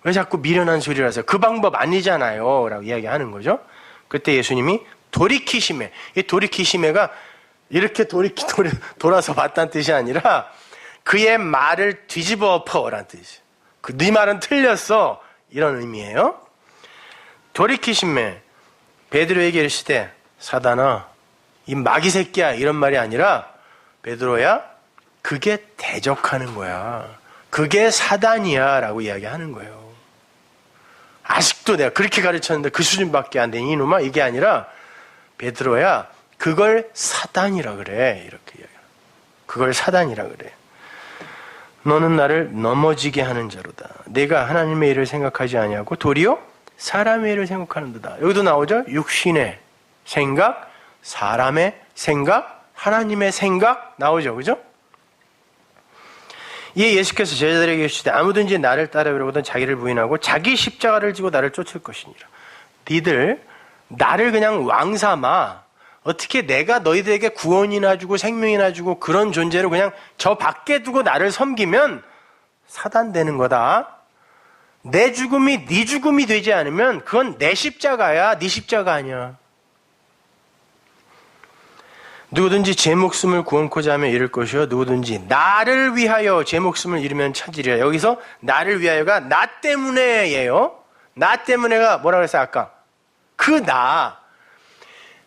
[SPEAKER 1] 왜 자꾸 미련한 소리를 하세요? 그 방법 아니잖아요. 라고 이야기하는 거죠. 그때 예수님이 돌이키시매. 이 돌이키시매가 이렇게 돌아서 봤다는 뜻이 아니라 그의 말을 뒤집어 엎어라는 뜻이에요. 네 말은 틀렸어. 이런 의미예요. 돌이키시매. 베드로에게 이르시되 사단아 이 마귀 새끼야 이런 말이 아니라 베드로야 그게 대적하는 거야. 그게 사단이야 라고 이야기하는 거예요. 아직도 내가 그렇게 가르쳤는데 그 수준밖에 안 되니 이놈아 이게 아니라 베드로야 그걸 사단이라 그래. 이렇게 이야기해요. 그걸 사단이라 그래. 너는 나를 넘어지게 하는 자로다. 내가 하나님의 일을 생각하지 아니하고 도리어 사람의 일을 생각하는도다. 여기도 나오죠. 육신의 생각, 사람의 생각, 하나님의 생각 나오죠. 그죠? 이에 예수께서 제자들에게 이르시되 아무든지 나를 따르려거든 자기를 부인하고 자기 십자가를 지고 나를 쫓을 것이니라. 니들 나를 그냥 왕삼아 어떻게 내가 너희들에게 구원이나 주고 생명이나 주고 그런 존재로 그냥 저 밖에 두고 나를 섬기면 사단되는 거다. 내 죽음이 네 죽음이 되지 않으면 그건 내 십자가야. 네 십자가 아니야. 누구든지 제 목숨을 구원코자 하면 잃을 것이요 누구든지 나를 위하여 제 목숨을 잃으면 찾으리라. 여기서 나를 위하여가 나 때문에예요. 나 때문에가 뭐라고 했어요 아까? 그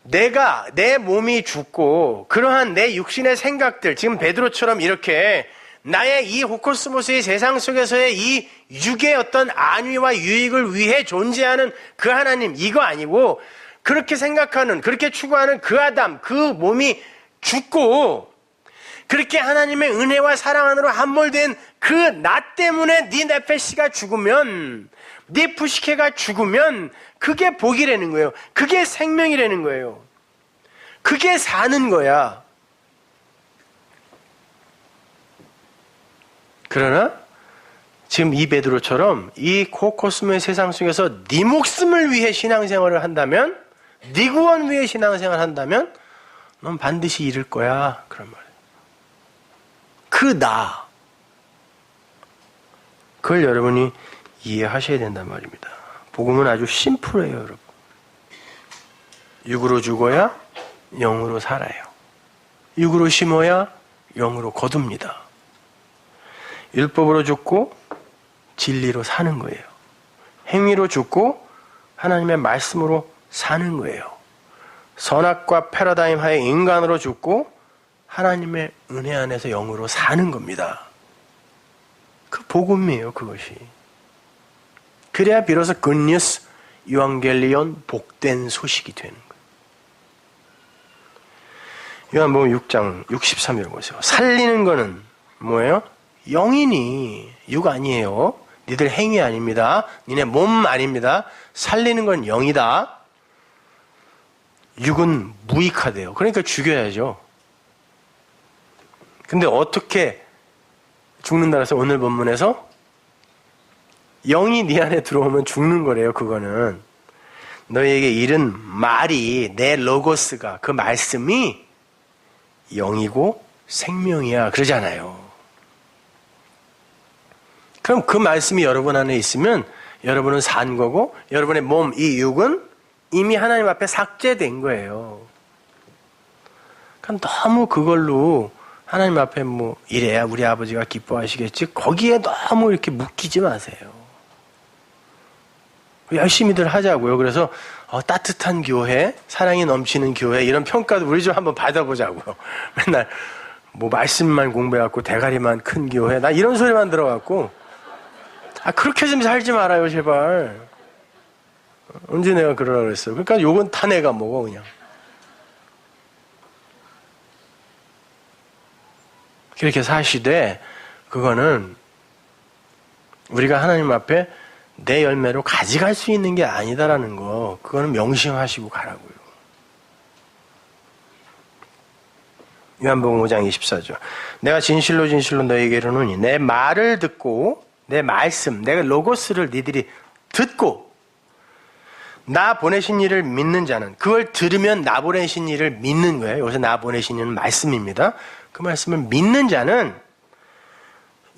[SPEAKER 1] 내가 내 몸이 죽고 그러한 내 육신의 생각들 지금 베드로처럼 이렇게 나의 이 호코스모스의 세상 속에서의 이 육의 어떤 안위와 유익을 위해 존재하는 그 하나님 이거 아니고 그렇게 생각하는, 그렇게 추구하는 그 아담, 그 몸이 죽고 그렇게 하나님의 은혜와 사랑 안으로 함몰된 그 나 때문에 네 네페시가 죽으면, 네 푸시케가 죽으면 그게 복이라는 거예요. 그게 생명이라는 거예요. 그게 사는 거야. 그러나 지금 이 베드로처럼 이 코코스모의 세상 속에서 네 목숨을 위해 신앙생활을 한다면, 네 구원 위해 신앙생활을 한다면 넌 반드시 잃을 거야. 그런 말이에요. 그 나. 그걸 여러분이 이해하셔야 된단 말입니다. 복음은 아주 심플해요, 여러분. 육으로 죽어야 영으로 살아요. 육으로 심어야 영으로 거둡니다. 율법으로 죽고 진리로 사는 거예요. 행위로 죽고 하나님의 말씀으로 사는 거예요. 선악과 패러다임 하에 인간으로 죽고 하나님의 은혜 안에서 영으로 사는 겁니다. 그 복음이에요, 그것이. 그래야 비로소 굿뉴스, 유앙겔리온, 복된 소식이 되는 거예요. 요한복음 6장 63절 보세요. 살리는 거는 뭐예요? 영이니 육 아니에요. 니들 행위 아닙니다. 니네 몸 아닙니다. 살리는 건 영이다. 육은 무익하대요. 그러니까 죽여야죠. 근데 어떻게 죽는다 해서 오늘 본문에서 영이 네 안에 들어오면 죽는 거래요. 그거는 너희에게 이른 말이, 내 로고스가, 그 말씀이 영이고 생명이야 그러잖아요. 그럼 그 말씀이 여러분 안에 있으면 여러분은 산 거고, 여러분의 몸, 이 육은 이미 하나님 앞에 삭제된 거예요. 그럼 너무 그걸로 하나님 앞에 뭐 이래야 우리 아버지가 기뻐하시겠지, 거기에 너무 이렇게 묶이지 마세요. 열심히들 하자고요. 그래서 따뜻한 교회, 사랑이 넘치는 교회, 이런 평가도 우리 좀 한번 받아보자고요. 맨날 뭐 말씀만 공부해갖고 대가리만 큰 교회, 나 이런 소리만 들어갖고, 그렇게 좀 살지 말아요 제발. 언제 내가 그러라 그랬어요. 그러니까 욕은 다 내가 먹어 그냥. 그렇게 사시되 그거는 우리가 하나님 앞에 내 열매로 가져갈 수 있는 게 아니다라는 거, 그거는 명심하시고 가라고요. 요한복음 5장 24절. 내가 진실로 진실로 너희에게 이르노니 내 말을 듣고, 내 말씀, 내가 로고스를 니들이 듣고 나 보내신 이를 믿는 자는, 그걸 들으면 나 보내신 이를 믿는 거예요. 여기서 나 보내신 이는 말씀입니다. 그 말씀을 믿는 자는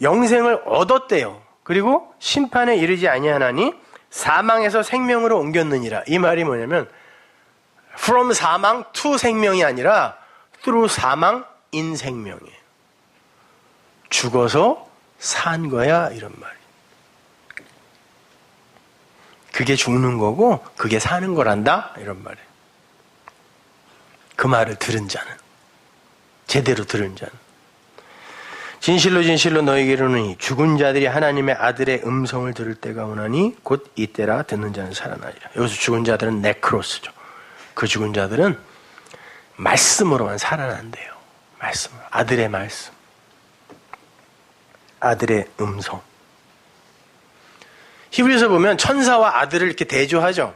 [SPEAKER 1] 영생을 얻었대요. 그리고 심판에 이르지 아니하나니 사망에서 생명으로 옮겼느니라. 이 말이 뭐냐면 from 사망 to 생명이 아니라 through 사망 in 생명이에요. 죽어서 산 거야 이런 말이에요. 그게 죽는 거고 그게 사는 거란다 이런 말이에요. 그 말을 들은 자는, 제대로 들은 자는. 진실로 진실로 너희에게 이르노니 죽은 자들이 하나님의 아들의 음성을 들을 때가 오나니 곧 이때라. 듣는 자는 살아나리라. 여기서 죽은 자들은 네크로스죠. 그 죽은 자들은 말씀으로만 살아난대요. 말씀으로. 아들의 말씀, 아들의 음성. 히브리서 보면 천사와 아들을 이렇게 대조하죠.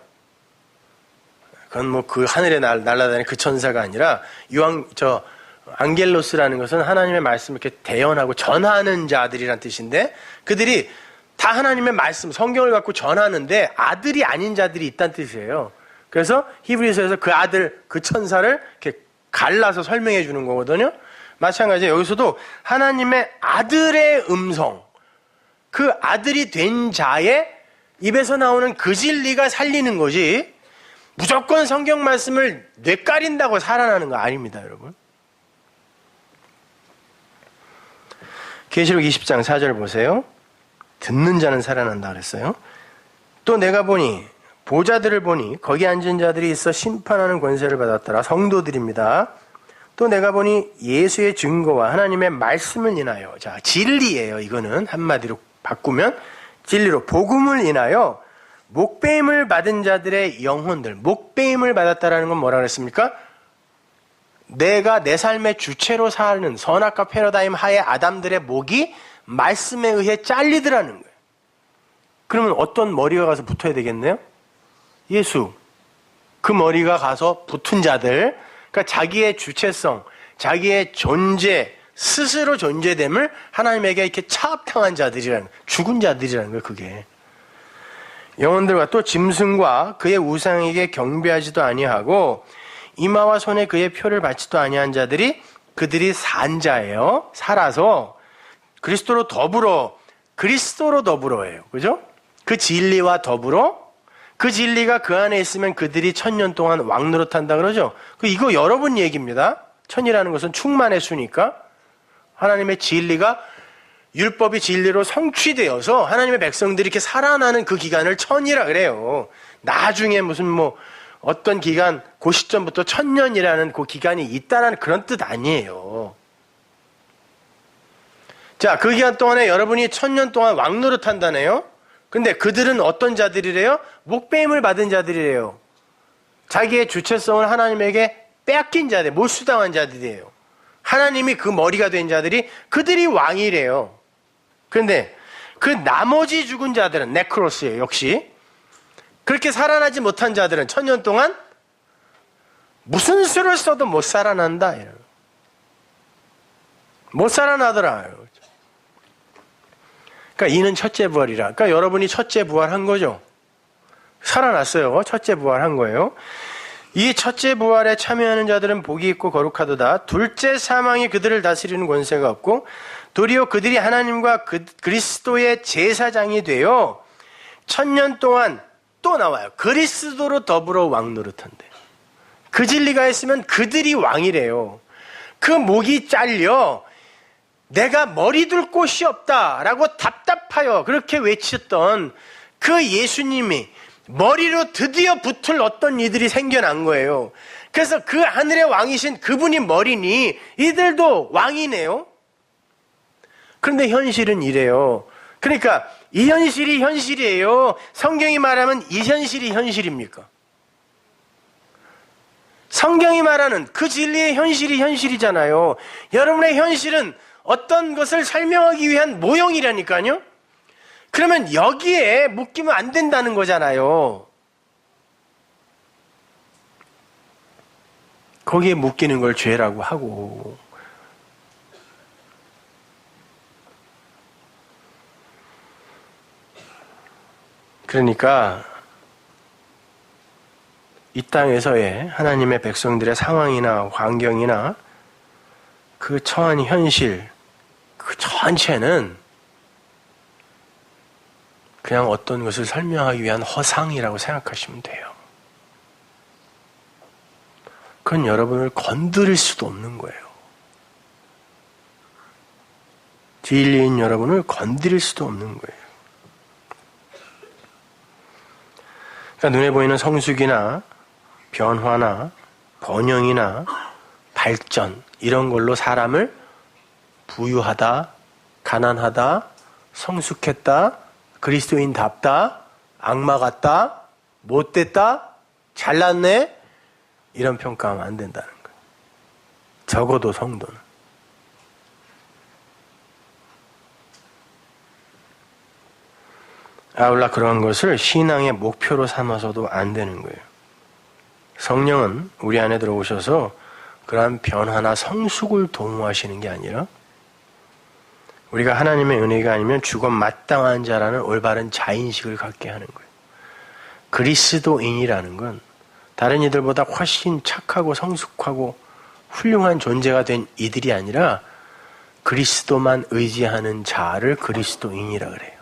[SPEAKER 1] 그건 뭐 그 하늘에 날아다니는 그 천사가 아니라 안겔로스라는 것은 하나님의 말씀을 이렇게 대언하고 전하는 자들이란 뜻인데, 그들이 다 하나님의 말씀, 성경을 갖고 전하는데 아들이 아닌 자들이 있다는 뜻이에요. 그래서 히브리서에서 그 아들, 그 천사를 이렇게 갈라서 설명해 주는 거거든요. 마찬가지로 여기서도 하나님의 아들의 음성, 그 아들이 된 자의 입에서 나오는 그 진리가 살리는 거지, 무조건 성경 말씀을 뇌까린다고 살아나는 거 아닙니다, 여러분. 계시록 20장 4절 보세요. 듣는 자는 살아난다 그랬어요. 또 내가 보니, 보좌들을 보니 거기 앉은 자들이 있어 심판하는 권세를 받았더라. 성도들입니다. 또 내가 보니 예수의 증거와 하나님의 말씀을 인하여, 자, 진리예요. 이거는 한마디로 바꾸면 진리로, 복음을 인하여 목배임을 받은 자들의 영혼들. 목배임을 받았다라는 건 뭐라 그랬습니까? 내가 내 삶의 주체로 사는 선악과 패러다임 하에 아담들의 목이 말씀에 의해 잘리더라는 거예요. 그러면 어떤 머리가 가서 붙어야 되겠네요? 예수. 그 머리가 가서 붙은 자들, 그러니까 자기의 주체성, 자기의 존재, 스스로 존재됨을 하나님에게 이렇게 차압당한 자들이라는, 죽은 자들이라는 거예요, 그게. 영혼들과 또 짐승과 그의 우상에게 경배하지도 아니하고 이마와 손에 그의 표를 받지도 아니한 자들이, 그들이 산 자예요. 살아서 그리스도로 더불어예요. 그죠? 그 진리와 더불어, 그 진리가 그 안에 있으면 그들이 1000년 동안 왕노릇한다 그러죠. 이거 여러분 얘기입니다. 천이라는 것은 충만의 수니까 하나님의 진리가, 율법이 진리로 성취되어서 하나님의 백성들이 이렇게 살아나는 그 기간을 천이라 그래요. 나중에 무슨 어떤 기간, 그 시점부터 1000년이라는 그 기간이 있다는 그런 뜻 아니에요. 자, 그 기간 동안에 여러분이 1000년 동안 왕노릇 한다네요. 근데 그들은 어떤 자들이래요? 목배임을 받은 자들이래요. 자기의 주체성을 하나님에게 빼앗긴 자들, 몰수당한 자들이에요. 하나님이 그 머리가 된 자들이 그들이 왕이래요. 그런데 그 나머지 죽은 자들은 네크로스예요. 역시 그렇게 살아나지 못한 자들은 1000년 동안 무슨 수를 써도 못 살아난다. 못 살아나더라. 그러니까 이는 첫째 부활이라. 그러니까 여러분이 첫째 부활한 거죠. 살아났어요. 첫째 부활한 거예요. 이 첫째 부활에 참여하는 자들은 복이 있고 거룩하도다. 둘째 사망이 그들을 다스리는 권세가 없고 도리어 그들이 하나님과 그리스도의 제사장이 되어 1000년 동안 또 나와요. 그리스도로 더불어 왕노릇한대요. 그 진리가 있으면 그들이 왕이래요. 그 목이 잘려 내가 머리 둘 곳이 없다라고 답답하여 그렇게 외쳤던 그 예수님이 머리로 드디어 붙을 어떤 이들이 생겨난 거예요. 그래서 그 하늘의 왕이신 그분이 머리니 이들도 왕이네요. 그런데 현실은 이래요. 그러니까 이 현실이 현실이에요. 성경이 말하면 이 현실이 현실입니까? 성경이 말하는 그 진리의 현실이 현실이잖아요. 여러분의 현실은 어떤 것을 설명하기 위한 모형이라니까요. 그러면 여기에 묶이면 안 된다는 거잖아요. 거기에 묶이는 걸 죄라고 하고. 그러니까 이 땅에서의 하나님의 백성들의 상황이나 환경이나 그 처한 현실, 그 전체는 그냥 어떤 것을 설명하기 위한 허상이라고 생각하시면 돼요. 그건 여러분을 건드릴 수도 없는 거예요. 진리인 여러분을 건드릴 수도 없는 거예요. 그러니까 눈에 보이는 성숙이나 변화나 번영이나 발전 이런 걸로 사람을 부유하다, 가난하다, 성숙했다, 그리스도인답다, 악마 같다, 못됐다, 잘났네 이런 평가하면 안 된다는 거예요. 적어도 성도는. 아울러 그런 것을 신앙의 목표로 삼아서도 안 되는 거예요. 성령은 우리 안에 들어오셔서 그러한 변화나 성숙을 도모하시는 게 아니라 우리가 하나님의 은혜가 아니면 죽어 마땅한 자라는 올바른 자인식을 갖게 하는 거예요. 그리스도인이라는 건 다른 이들보다 훨씬 착하고 성숙하고 훌륭한 존재가 된 이들이 아니라 그리스도만 의지하는 자를 그리스도인이라 그래요.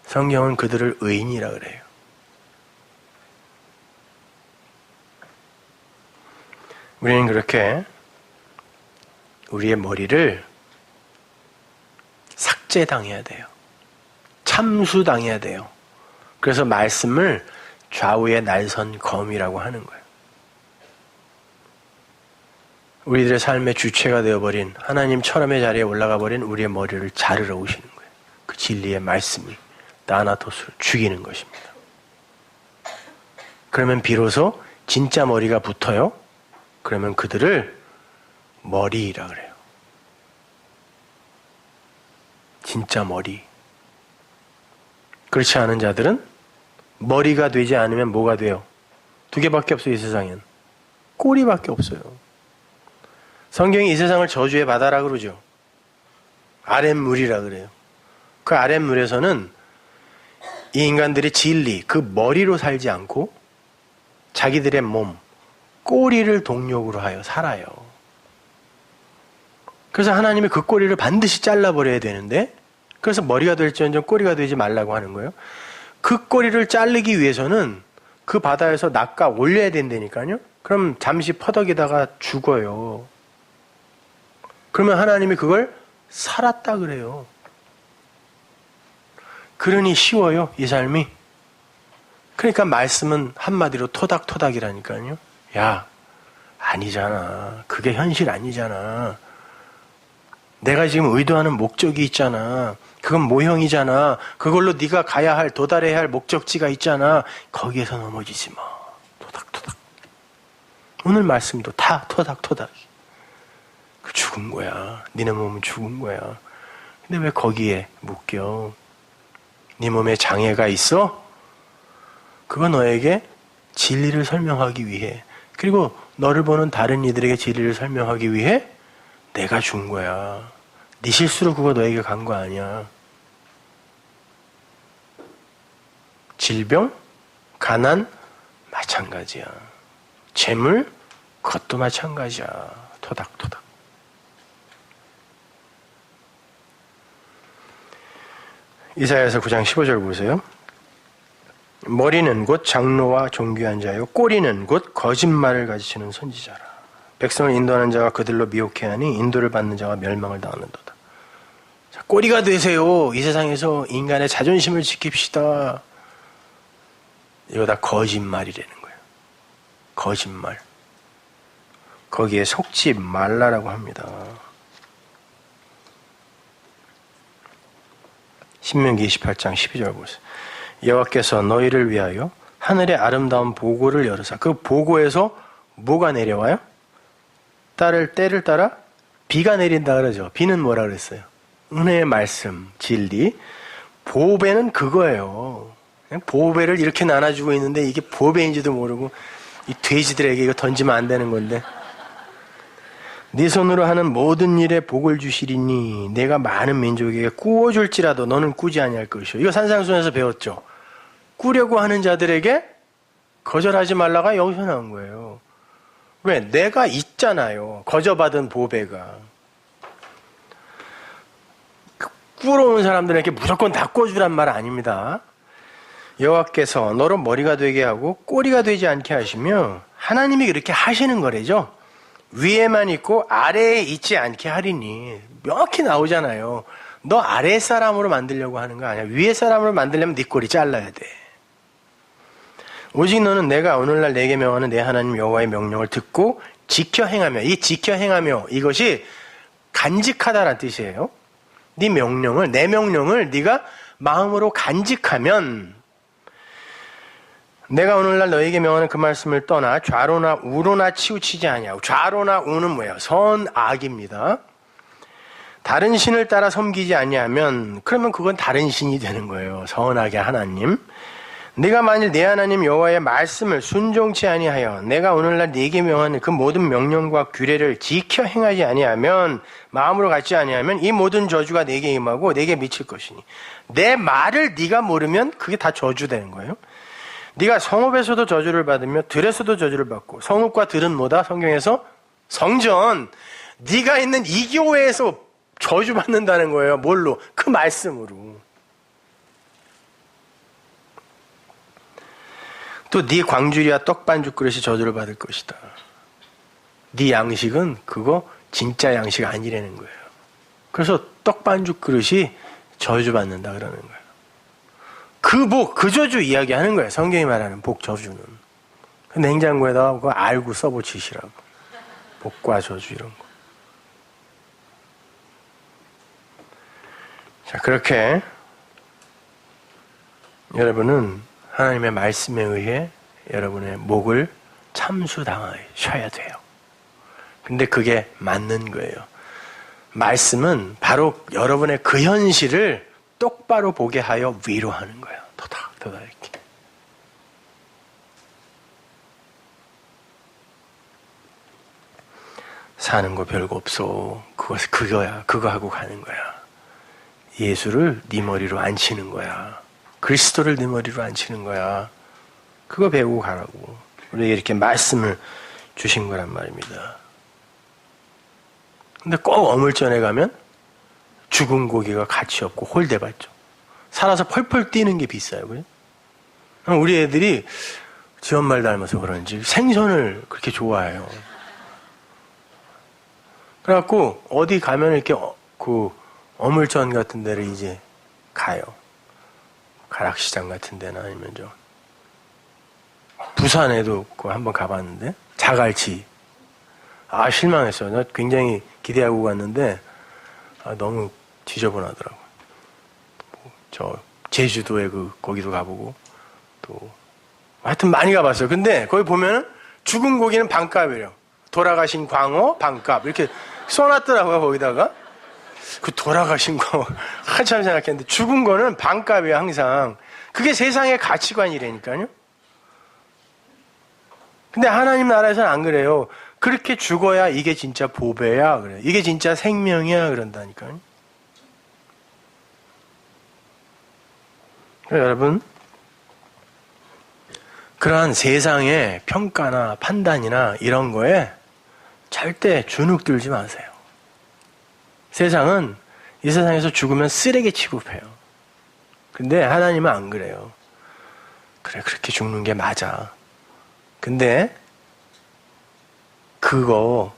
[SPEAKER 1] 성경은 그들을 의인이라 그래요. 우리는 그렇게 우리의 머리를 삭제당해야 돼요. 참수당해야 돼요. 그래서 말씀을 좌우의 날선 검이라고 하는 거예요. 우리들의 삶의 주체가 되어버린 하나님 처럼의 자리에 올라가 버린 우리의 머리를 자르러 오시는 거예요. 그 진리의 말씀이 나나토스를 죽이는 것입니다. 그러면 비로소 진짜 머리가 붙어요. 그러면 그들을 머리라 그래요. 진짜 머리. 그렇지 않은 자들은 머리가 되지 않으면 뭐가 돼요? 두 개밖에 없어요, 이 세상엔. 꼬리밖에 없어요. 성경이 이 세상을 저주의 바다라 그러죠. 아랫물이라 그래요. 그 아랫물에서는 이 인간들이 진리, 그 머리로 살지 않고 자기들의 몸, 꼬리를 동력으로 하여 살아요. 그래서 하나님이 그 꼬리를 반드시 잘라버려야 되는데 그래서 머리가 될지언정 꼬리가 되지 말라고 하는 거예요. 그 꼬리를 자르기 위해서는 그 바다에서 낚아 올려야 된다니까요. 그럼 잠시 퍼덕이다가 죽어요. 그러면 하나님이 그걸 살았다 그래요. 그러니 쉬워요, 이 삶이. 그러니까 말씀은 한마디로 토닥토닥이라니까요. 야, 아니잖아. 그게 현실 아니잖아. 내가 지금 의도하는 목적이 있잖아. 그건 모형이잖아. 그걸로 네가 가야 할, 도달해야 할 목적지가 있잖아. 거기에서 넘어지지 마. 토닥토닥. 오늘 말씀도 다 토닥토닥. 그 죽은 거야. 니네 몸은 죽은 거야. 근데 왜 거기에 묶여? 네 몸에 장애가 있어? 그거 너에게 진리를 설명하기 위해, 그리고 너를 보는 다른 이들에게 진리를 설명하기 위해 내가 준 거야. 네 실수로 그거 너에게 간 거 아니야. 질병, 가난, 마찬가지야. 재물, 그것도 마찬가지야. 토닥토닥. 이사야서 9장 15절 보세요. 머리는 곧 장로와 존귀한 자요, 꼬리는 곧 거짓말을 가지치는 선지자라. 백성을 인도하는 자가 그들로 미혹해하니 인도를 받는 자가 멸망을 당하는도다. 자, 꼬리가 되세요. 이 세상에서 인간의 자존심을 지킵시다. 이거 다 거짓말이라는 거예요. 거짓말. 거기에 속지 말라라고 합니다. 신명기 28장 12절 보세요. 여호와께서 너희를 위하여 하늘의 아름다운 보고를 열으사. 그 보고에서 뭐가 내려와요? 때를 따라 비가 내린다 그러죠. 비는 뭐라 그랬어요? 은혜의 말씀, 진리. 보배는 그거예요. 그냥 보배를 이렇게 나눠주고 있는데 이게 보배인지도 모르고 이 돼지들에게 이거 던지면 안 되는 건데. 네 손으로 하는 모든 일에 복을 주시리니 내가 많은 민족에게 꾸어줄지라도 너는 꾸지 아니할 것이요. 이거 산상수훈에서 배웠죠. 꾸려고 하는 자들에게 거절하지 말라가 여기서 나온 거예요. 왜? 내가 있잖아요. 거저받은 보배가. 꾸러온 사람들에게 무조건 다 꾸어주란 말 아닙니다. 여호와께서 너로 머리가 되게 하고 꼬리가 되지 않게 하시며, 하나님이 그렇게 하시는 거래죠. 위에만 있고 아래에 있지 않게 하리니. 명확히 나오잖아요. 너 아래 사람으로 만들려고 하는 거 아니야. 위에 사람으로 만들려면 네 꼬리 잘라야 돼. 오직 너는 내가 오늘날 내게 명하는 내 하나님 여호와의 명령을 듣고 지켜 행하며. 이 지켜 행하며, 이것이 간직하다라는 뜻이에요. 네 명령을, 내 명령을 네가 마음으로 간직하면, 내가 오늘날 너에게 명하는 그 말씀을 떠나 좌로나 우로나 치우치지 아니하고. 좌로나 우는 뭐예요? 선악입니다. 다른 신을 따라 섬기지 아니하면, 그러면 그건 다른 신이 되는 거예요. 선악의 하나님. 네가 만일 내 하나님 여호와의 말씀을 순종치 아니하여 내가 오늘날 네게 명하는 그 모든 명령과 규례를 지켜 행하지 아니하면, 마음으로 갖지 아니하면 이 모든 저주가 네게 임하고 네게 미칠 것이니. 내 말을 네가 모르면 그게 다 저주되는 거예요. 네가 성읍에서도 저주를 받으며 들에서도 저주를 받고. 성읍과 들은 뭐다? 성경에서 성전. 네가 있는 이 교회에서 저주받는다는 거예요. 뭘로? 그 말씀으로. 또 네 광주리와 떡반죽 그릇이 저주를 받을 것이다. 네 양식은 그거 진짜 양식 아니라는 거예요. 그래서 떡반죽 그릇이 저주받는다 그러는 거예요. 그 복, 그 저주 이야기하는 거예요. 성경이 말하는 복, 저주는. 그 냉장고에다가 그거 알고 써붙이시라고. 복과 저주 이런 거. 자, 그렇게 여러분은 하나님의 말씀에 의해 여러분의 목을 참수당하셔야 돼요. 근데 그게 맞는 거예요. 말씀은 바로 여러분의 그 현실을 똑바로 보게 하여 위로하는 거예요. 토닥토닥 이렇게. 사는 거 별거 없어. 그거야. 그거 하고 가는 거야. 예수를 네 머리로 앉히는 거야. 그리스도를 네 머리로 앉히는 거야. 그거 배우고 가라고. 우리에게 이렇게 말씀을 주신 거란 말입니다. 근데 꼭 어물전에 가면 죽은 고기가 가치 없고 홀대받죠. 살아서 펄펄 뛰는 게 비싸요. 그죠? 우리 애들이 지 엄마를 닮아서 그런지 생선을 그렇게 좋아해요. 그래갖고 어디 가면 이렇게 그 어물전 같은 데를 이제 가요. 가락시장 같은 데나 아니면 좀 부산에도 그 한번 가봤는데 자갈치. 실망했어요. 나 굉장히 기대하고 갔는데 너무 지저분하더라고요. 저 제주도에 거기도 가보고 또 하여튼 많이 가봤어요. 근데 거기 보면은 죽은 고기는 반값이에요. 돌아가신 광어 반값 이렇게 써놨더라고요. 거기다가 그 돌아가신 거 한참 생각했는데 죽은 거는 반값이에요. 항상 그게 세상의 가치관이라니까요. 근데 하나님 나라에서는 안 그래요. 그렇게 죽어야 이게 진짜 보배야 그래. 이게 진짜 생명이야 그런다니까요. 여러분, 그러한 세상의 평가나 판단이나 이런 거에 절대 주눅 들지 마세요. 세상은 이 세상에서 죽으면 쓰레기 취급해요. 근데 하나님은 안 그래요. 그래, 그렇게 죽는 게 맞아. 근데 그거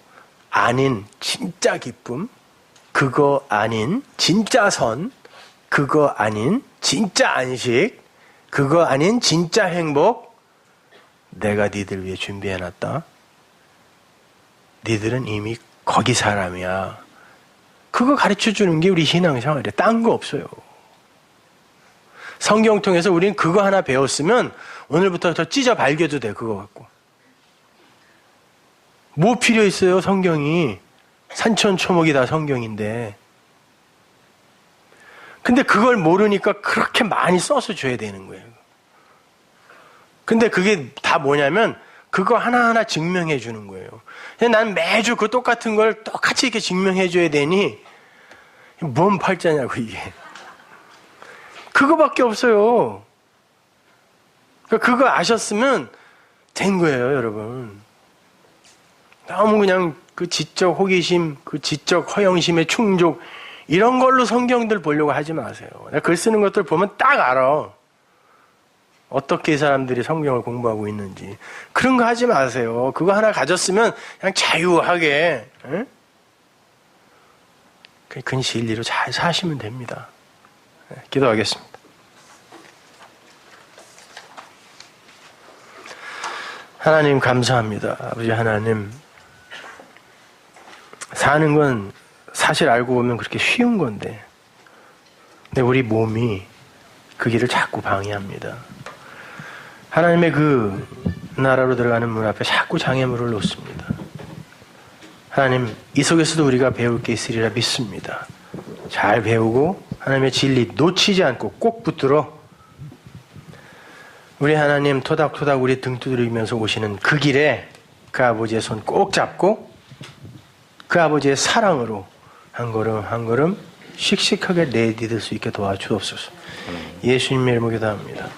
[SPEAKER 1] 아닌 진짜 기쁨, 그거 아닌 진짜 선, 그거 아닌 진짜 안식, 그거 아닌 진짜 행복, 내가 니들 위해 준비해놨다. 니들은 이미 거기 사람이야. 그거 가르쳐주는 게 우리 신앙생활이야. 딴 거 없어요. 성경 통해서 우리는 그거 하나 배웠으면 오늘부터 더 찢어 발겨도 돼. 그거 갖고. 뭐 필요 있어요, 성경이. 산천초목이 다 성경인데. 근데 그걸 모르니까 그렇게 많이 써서 줘야 되는 거예요. 근데 그게 다 뭐냐면 그거 하나하나 증명해 주는 거예요. 난 매주 그 똑같은 걸 똑같이 이렇게 증명해 줘야 되니 뭔 팔자냐고 이게. 그거밖에 없어요. 그거 아셨으면 된 거예요, 여러분. 너무 그냥 그 지적 호기심, 그 지적 허영심의 충족 이런 걸로 성경들 보려고 하지 마세요. 내가 글 쓰는 것들 보면 딱 알아. 어떻게 이 사람들이 성경을 공부하고 있는지. 그런 거 하지 마세요. 그거 하나 가졌으면 그냥 자유하게 그 진리로 잘 사시면 됩니다. 기도하겠습니다. 하나님 감사합니다. 아버지 하나님, 사는 건 사실 알고 보면 그렇게 쉬운 건데 근데 우리 몸이 그 길을 자꾸 방해합니다. 하나님의 그 나라로 들어가는 문 앞에 자꾸 장애물을 놓습니다. 하나님, 이 속에서도 우리가 배울 게 있으리라 믿습니다. 잘 배우고 하나님의 진리 놓치지 않고 꼭 붙들어 우리 하나님 토닥토닥 우리 등 두드리면서 오시는 그 길에 그 아버지의 손 꼭 잡고 그 아버지의 사랑으로 한 걸음 한 걸음 씩씩하게 내디딜 수 있게 도와주옵소서. 예수님의 이름으로 기도합니다.